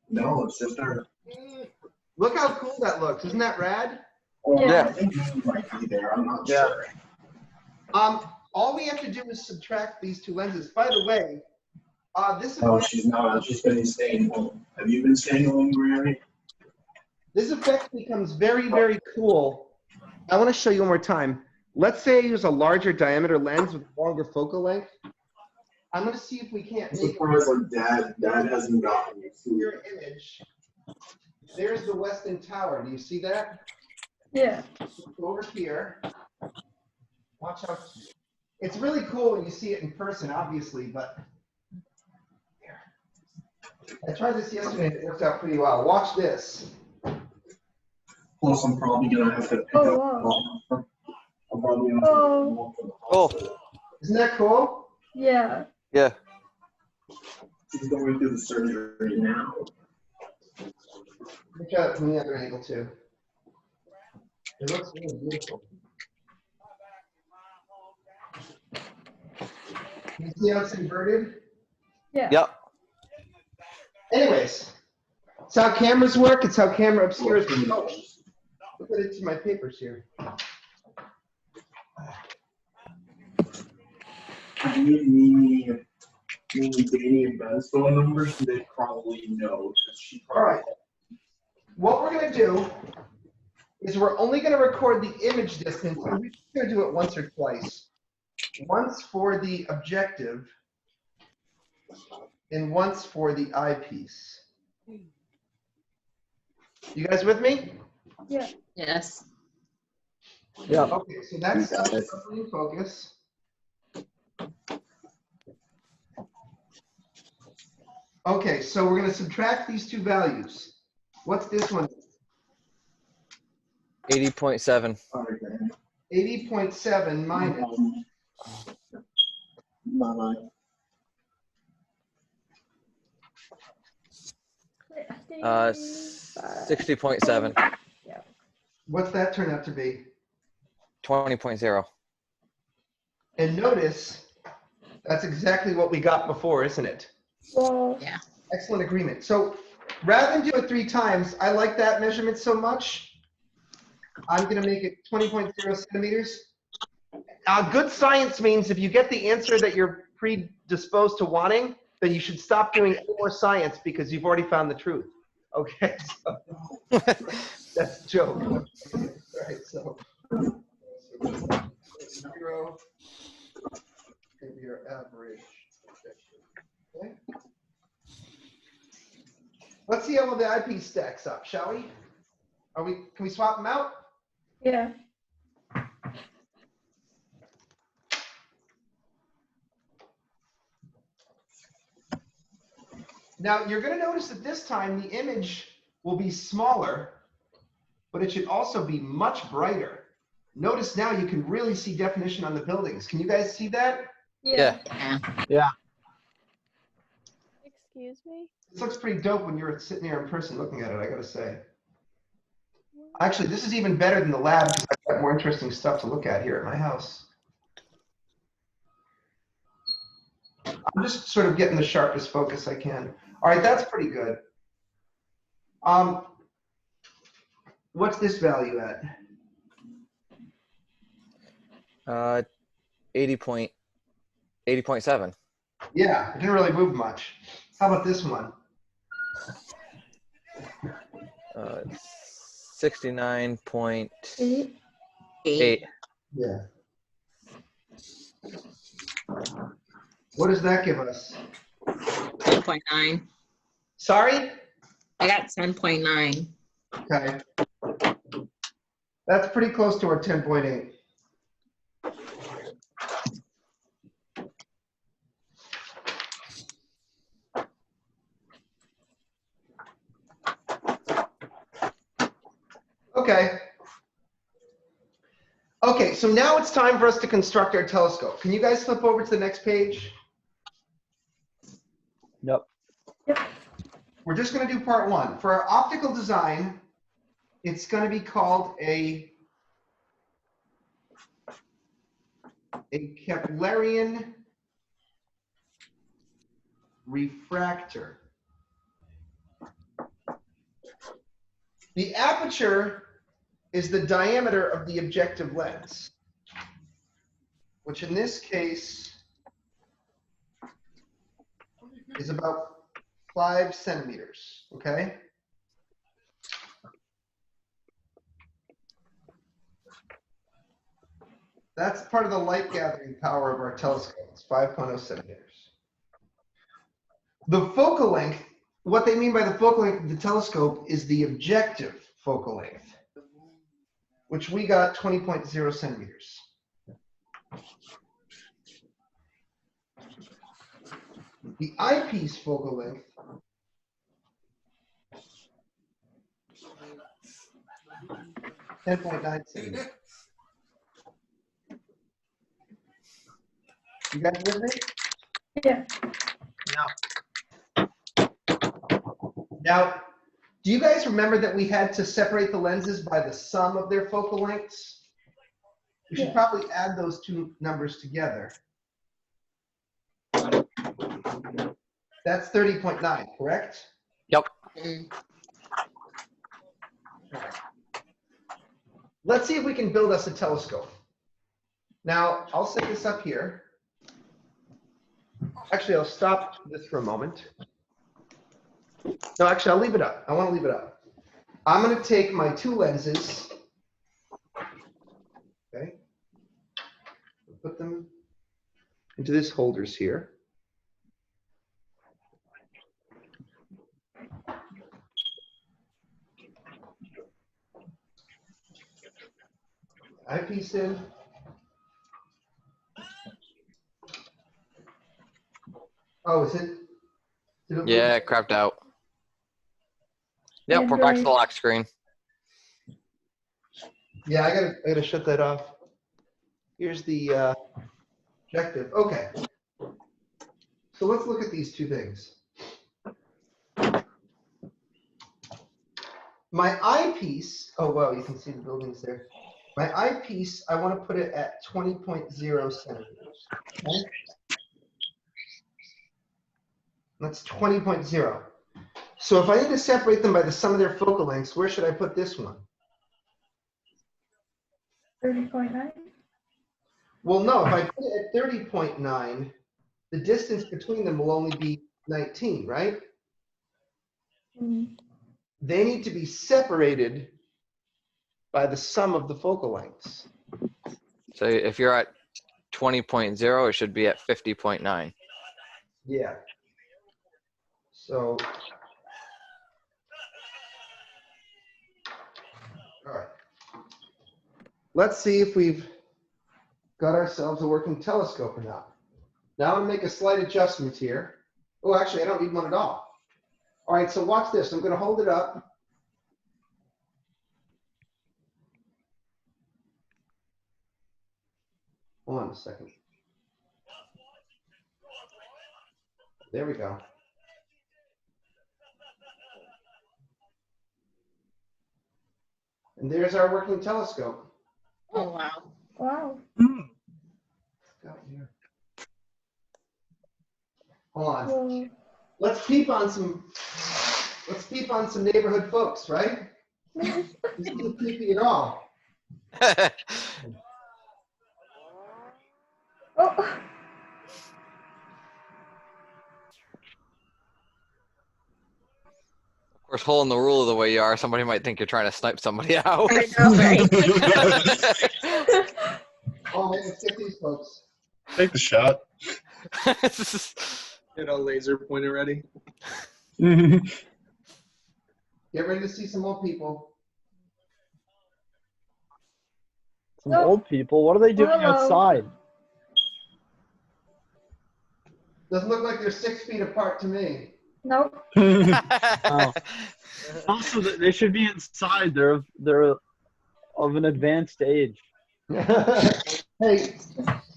No, it's just our.
Look how cool that looks. Isn't that rad?
Yeah.
I think you might be there. I'm not
Yeah.
sure.
All we have to do is subtract these two lenses. By the way, this
Oh,
effect,
she's not. She's been staying home. Have you been staying home, Granny?
this effect becomes very, very cool. I want to show you one more time. Let's say I use a larger diameter lens with longer focal length. I'm going to see if we can't
I'm
make
surprised like Dad hasn't gotten you food.
your image. There's the Weston Tower. Do you see that?
Yeah.
Go over here. Watch out. It's really cool when you see it in person, obviously, but here. I tried this yesterday and it worked out pretty well. Watch this.
Plus, I'm probably gonna have to pick
Oh,
up.
wow.
I'm probably gonna have to
Cool.
Isn't that cool?
Yeah.
Yeah.
She's going through the surgery now.
Look at it from the other angle too. It looks really beautiful. You see how it's inverted?
Yeah.
Yep.
Anyways, it's how cameras work. It's how camera obscures the colors. Look at it to my papers here.
If you give Mimi Danny and Ben's phone numbers, they probably know. She
All right. What we're going to do is we're only going to record the image distance. And we're just going to do it once or twice. Once for the objective and once for the eyepiece. You guys with me?
Yeah.
Yes.
Yep.
Okay, so that's in focus. Okay, so we're going to subtract these two values. What's this one?
80.7.
80.7 minus.
Bye-bye.
60.7.
What's that turn out to be?
20.0.
And notice, that's exactly what we got before, isn't it?
Well,
Yeah.
Excellent agreement. So rather than do it 3 times, I like that measurement so much, I'm going to make it 20.0 centimeters. Good science means if you get the answer that you're predisposed to wanting, then you should stop doing any more science because you've already found the truth. Okay, so that's a joke. All right, so 0 can be your average. Okay. Let's see how well the eyepiece stacks up, shall we? Can we swap them out?
yeah.
Now, you're going to notice that this time the image will be smaller, but it should also be much brighter. Notice now you can really see definition on the buildings. Can you guys see that?
Yeah.
Yeah.
Excuse me?
This looks pretty dope when you're sitting there in person looking at it, I got to say. Actually, this is even better than the lab because I've got more interesting stuff to look at here at my house. I'm just sort of getting the sharpest focus I can. All right, that's pretty good. What's this value at?
80.7.
Yeah, it didn't really move much. How about this one?
69.8.
8.
Yeah. What does that give us?
10.9.
Sorry?
I got 10.9.
Okay. That's pretty close to our 10.8. Okay. Okay, so now it's time for us to construct our telescope. Can you guys flip over to the next page?
Yep.
We're just going to do part 1. For our optical design, it's going to be called a Keplerian Refractor. The aperture is the diameter of the objective lens, which in this case is about 5 centimeters, okay? That's part of the light gathering power of our telescope. It's 5.0 centimeters. The focal length, what they mean by the focal length of the telescope is the objective focal length, which we got 20.0 centimeters. The eyepiece focal length (10.9 centimeters). You guys with me?
Yeah.
Now, do you guys remember that we had to separate the lenses by the sum of their focal lengths? We should
Yeah.
probably add those two numbers together. That's 30.9, correct?
Yep.
Mm.
Let's see if we can build us a telescope. Now, I'll set this up here. Actually, I'll stop this for a moment. No, actually, I'll leave it up. I want to leave it up. I'm going to take my 2 lenses. Okay. Put them into this holders here. Eyepiece in. Oh, is it? Did it
Yeah,
move?
it crapped out. Yep, we're back to the lock screen.
Yeah, I gotta shut that off. Here's the objective. Okay. So let's look at these 2 things. My eyepiece, oh wow, you can see the buildings there. My eyepiece, I want to put it at 20.0 centimeters. Okay? That's 20.0. So if I need to separate them by the sum of their focal lengths, where should I put this one?
30.9.
Well, no, if I put it at 30.9, the distance between them will only be 19, right?
Mm.
They need to be separated by the sum of the focal lengths.
So if you're at 20.0, it should be at 50.9.
Yeah. So, all right. Let's see if we've got ourselves a working telescope or not. Now I'm going to make a slight adjustment here. Oh, actually, I don't need one at all. All right, so watch this. I'm going to hold it up. Hold on a second. There we go. And there's our working telescope.
Oh, wow.
Wow.
Got here. Hold on.
Whoa.
Let's peep on some neighborhood folks, right? This isn't creepy at all.
Oh.
Of course, holding the rule of the way you are, somebody might think you're trying to snipe somebody out.
I know, right?
Oh, man, let's get these folks.
Take the shot.
Get a laser pointer ready.
Get ready to see some more people.
Some old people. What are they doing
Hello.
outside?
Doesn't look like they're 6 feet apart to me.
Nope.
Oh. Also, they should be inside. They're of an advanced age.
Hey,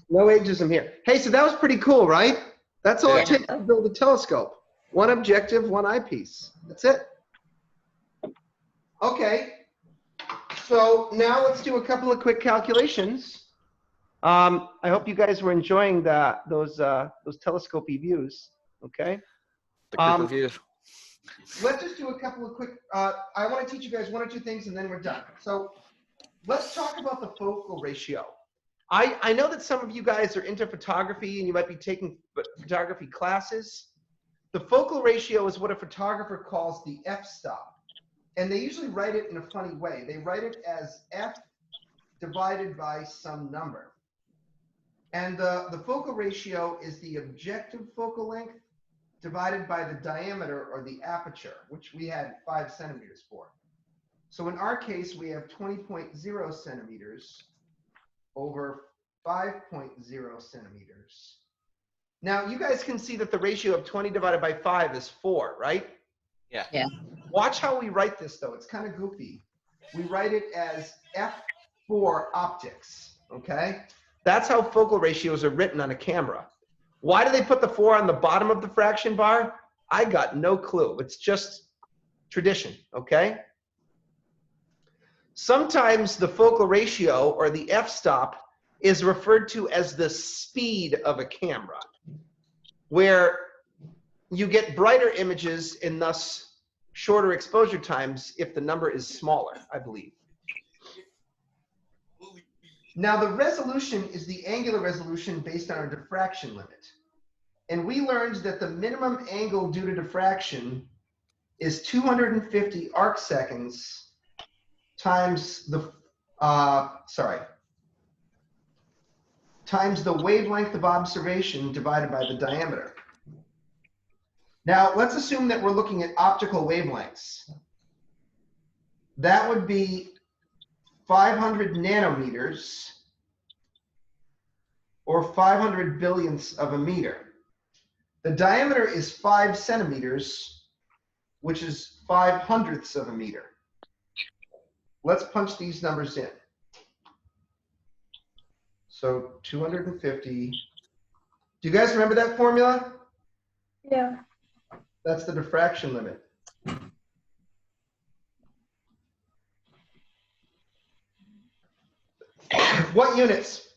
no ageism here. Hey, so that was pretty cool, right? That's all it takes to build a telescope. 1 objective, 1 eyepiece. That's it. Okay. So now let's do a couple of quick calculations. I hope you guys were enjoying those telescopy views. Okay.
The group of views.
Let's just do a couple of quick, I want to teach you guys 1 or 2 things and then we're done. So let's talk about the focal ratio. I know that some of you guys are into photography and you might be taking photography classes. The focal ratio is what a photographer calls the f-stop. And they usually write it in a funny way. They write it as f divided by some number. And the focal ratio is the objective focal length divided by the diameter or the aperture, which we had 5 centimeters for. So in our case, we have 20.0 centimeters over 5.0 centimeters. Now, you guys can see that the ratio of 20 divided by 5 is 4, right?
Yeah.
Yeah.
Watch how we write this, though. It's kind of goofy. We write it as f4 optics, okay? That's how focal ratios are written on a camera. Why do they put the 4 on the bottom of the fraction bar? I got no clue. It's just tradition, okay? Sometimes the focal ratio, or the f-stop, is referred to as the speed of a camera. where you get brighter images and thus shorter exposure times if the number is smaller, I believe. Now, the resolution is the angular resolution based on our diffraction limit. And we learned that the minimum angle due to diffraction is 250 arc seconds times the, times the wavelength of observation divided by the diameter. Now, let's assume that we're looking at optical wavelengths. That would be 500 nanometers, or 500 billionths of a meter. The diameter is 5 centimeters, which is 500ths of a meter. Let's punch these numbers in. So 250. Do you guys remember that formula?
Yeah.
That's the diffraction limit. What units?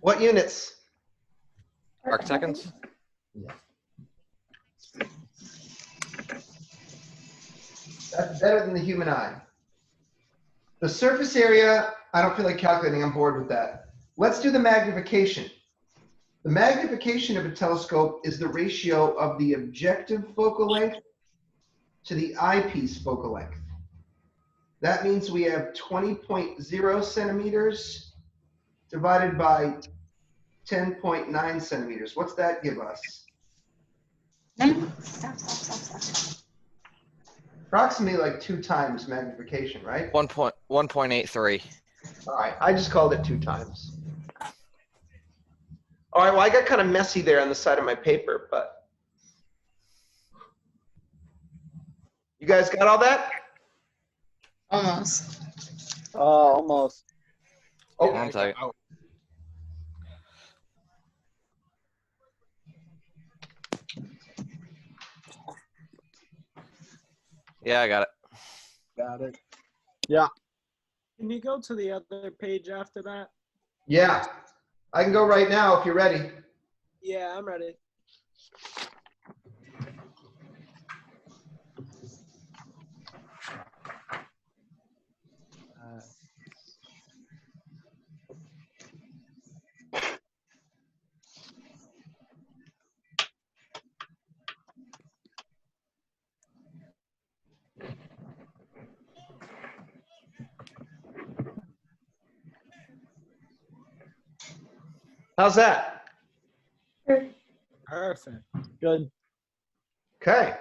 What units?
Arc seconds?
That's better than the human eye. The surface area, I don't feel like calculating. I'm bored with that. Let's do the magnification. The magnification of a telescope is the ratio of the objective focal length to the eyepiece focal length. That means we have 20.0 centimeters divided by 10.9 centimeters. What's that give us? Approximately like 2 times magnification, right?
1.83.
All right, I just called it 2 times. All right, well, I got kind of messy there on the side of my paper, but you guys got all that?
Almost.
Almost.
Oh,
One second. Yeah, I got it.
Got it. Yeah.
Can you go to the other page after that?
yeah. I can go right now if you're ready.
Yeah, I'm ready.
How's that?
Perfect.
Good.
Okay.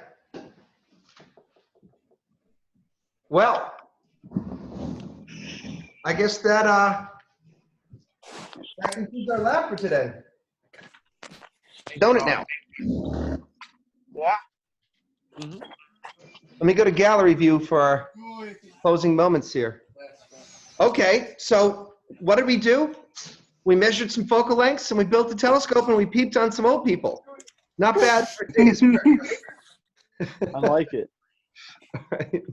Well, I guess that concludes our lab for today. Don't it now?
Yeah.
Let me go to gallery view for our closing moments here. Okay, so what did we do? We measured some focal lengths and we built a telescope and we peeped on some old people. Not bad for today's work.
I like it.
Right.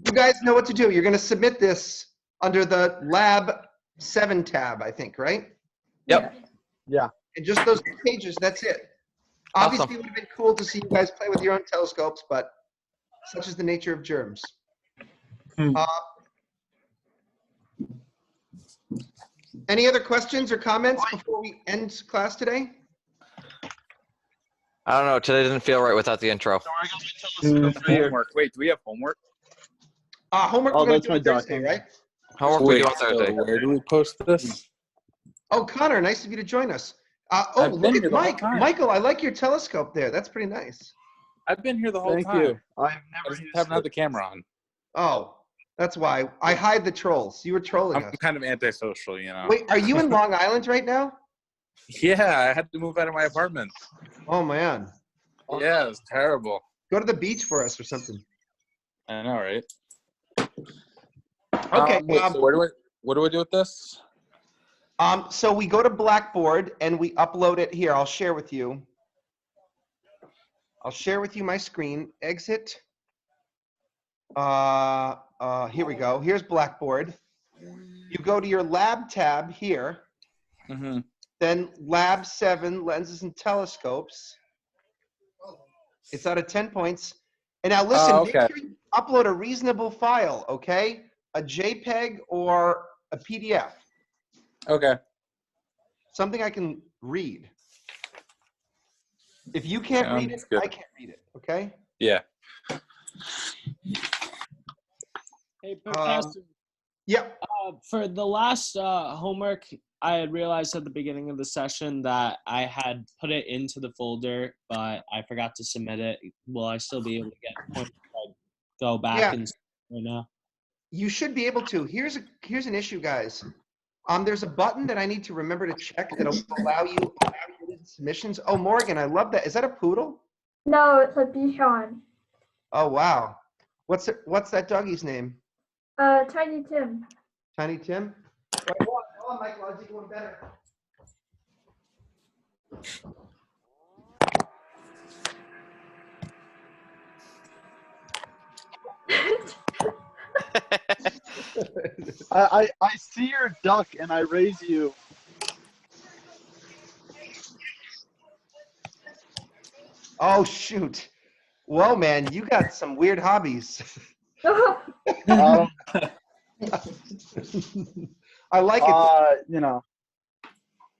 You guys know what to do. You're going to submit this under the Lab7 tab, I think, right?
Yep.
Yeah.
And just those 2 pages, that's it. Obviously,
Awesome.
it would have been cool to see you guys play with your own telescopes, but such is the nature of germs. Any other questions or comments before we end class today?
I don't know. Today didn't feel right without the intro.
Homework. Wait, do we have homework?
Homework
Oh,
we're going
that's
to do
my
on Thursday,
document.
right?
Homework we do on Thursday.
Where do we post this?
Oh, Connor, nice of you to join us.
I've
Look
been
at
here the whole
Mike.
time.
Michael, I like your telescope there. That's pretty nice.
I've been here the whole
Thank
time.
you. I've
I
never
just
used
haven't had
it.
the camera on.
Oh, that's why. I hide the trolls. You were trolling
I'm
us.
kind of antisocial, you know.
Wait, are you in Long Island right now?
Yeah, I had to move out of my apartment.
Oh, man.
Yeah, it was terrible.
Go to the beach for us or something.
I know, right?
Okay.
Wait, so what do I do with this?
So we go to Blackboard and we upload it here. I'll share with you. I'll share with you my screen. Exit. Here we go. Here's Blackboard. You go to your lab tab here.
Mm-hmm.
Then Lab7, lenses and telescopes. It's out of 10 points. And now listen,
Oh,
make
okay.
sure you upload a reasonable file, okay? A JPEG or a PDF.
Okay.
Something I can read. If you can't read it,
Sounds good.
I can't read it, okay?
Yeah.
Hey, Professor.
Yep.
For the last homework, I had realized at the beginning of the session that I had put it into the folder, but I forgot to submit it. Will I still be able to get points if I go back
Yeah.
and right now?
You should be able to. Here's an issue, guys. There's a button that I need to remember to check that'll allow you submissions. Oh, Morgan, I love that. Is that a poodle?
No, it's a Bichon.
Oh, wow. What's that doggy's name?
Tiny Tim.
Tiny Tim? Right, hold on, Michael. I'll do one better.
I see your duck and I raise you.
Oh, shoot. Whoa, man, you got some weird hobbies.
Um,
I like it.
You know.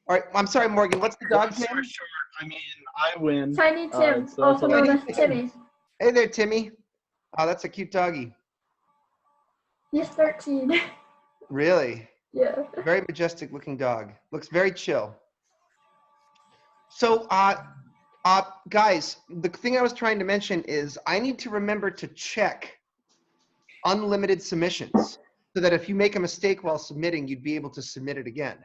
All right, I'm sorry, Morgan. What's the dog's name?
I mean, I win.
Tiny Tim,
so that's
also
all
known
right.
as Timmy.
Hey there, Timmy. Oh, that's a cute doggy.
He's 13.
Really?
Yeah.
Very majestic looking dog. Looks very chill. So, guys, the thing I was trying to mention is I need to remember to check unlimited submissions so that if you make a mistake while submitting, you'd be able to submit it again.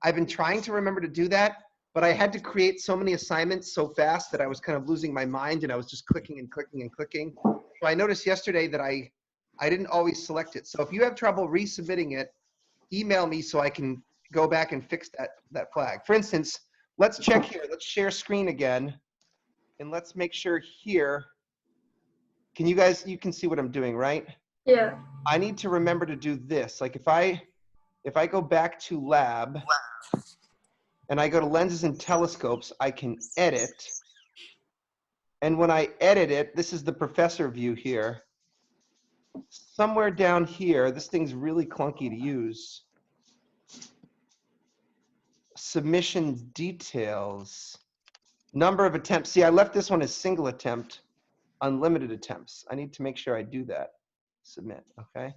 I've been trying to remember to do that, but I had to create so many assignments so fast that I was kind of losing my mind and I was just clicking and clicking and clicking. So I noticed yesterday that I didn't always select it. So if you have trouble resubmitting it, email me so I can go back and fix that flag. For instance, let's check here. Let's share screen again. And let's make sure here. Can you can see what I'm doing, right?
Yeah.
I need to remember to do this. Like if I go back to lab and I go to lenses and telescopes, I can edit. And when I edit it, this is the professor view here. Somewhere down here, this thing's really clunky to use. Submission details. Number of attempts. See, I left this one as single attempt, unlimited attempts. I need to make sure I do that. Submit, okay?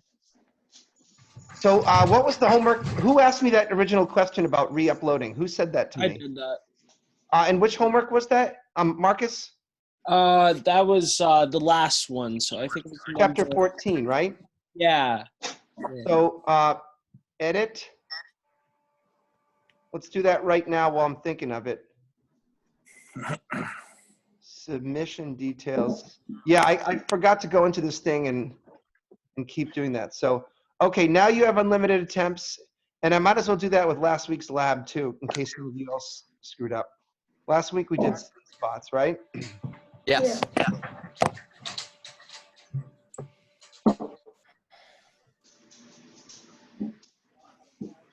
So what was the homework? Who asked me that original question about re-uploading? Who said that to me?
I did that.
And which homework was that? Marcus?
That was the last one, so I think it was the one
Chapter
for-
14, right?
Yeah.
So edit. Let's do that right now while I'm thinking of it. Submission details. Yeah, I forgot to go into this thing and keep doing that. So, okay, now you have unlimited attempts. And I might as well do that with last week's lab too, in case some of you else screwed up. Last week we did spots, right?
Yes.
Yeah.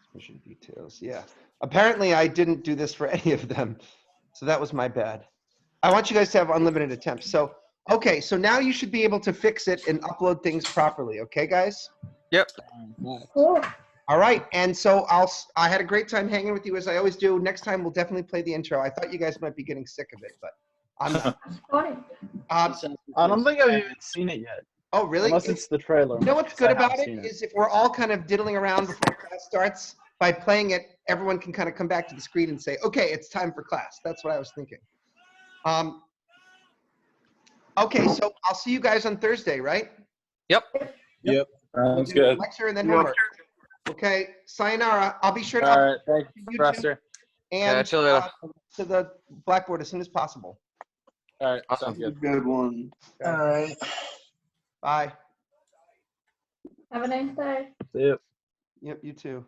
Submission details, yeah. Apparently I didn't do this for any of them. So that was my bad. I want you guys to have unlimited attempts. So, okay, so now you should be able to fix it and upload things properly. Okay, guys?
Yep.
Cool.
All right, and so I had a great time hanging with you as I always do. Next time we'll definitely play the intro. I thought you guys might be getting sick of it, but I'm not.
Funny.
I don't think I've even seen it yet.
Oh, really?
Unless it's the trailer.
You know what's good
I haven't
about it
seen
is if we're all kind of diddling around before class starts, by playing it, everyone can kind of come back to the screen and say, okay, it's time for class. That's what I was thinking. Okay, so I'll see you guys on Thursday, right?
Yep.
Yep.
We'll
Sounds
do
good.
Lecture and then homework. Okay, sayonara. I'll be sure to
All
upload
right. Thank you,
YouTube
Professor.
and
Catch you later.
to the Blackboard as soon as possible.
All right.
Awesome.
Sounds good.
Good one.
Okay.
All right.
Bye.
Have a nice day.
See ya.
Yep, you too.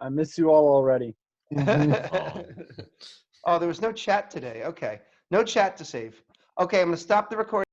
I miss you all already.
Oh, there was no chat today. Okay, no chat to save. Okay, I'm going to stop the recording.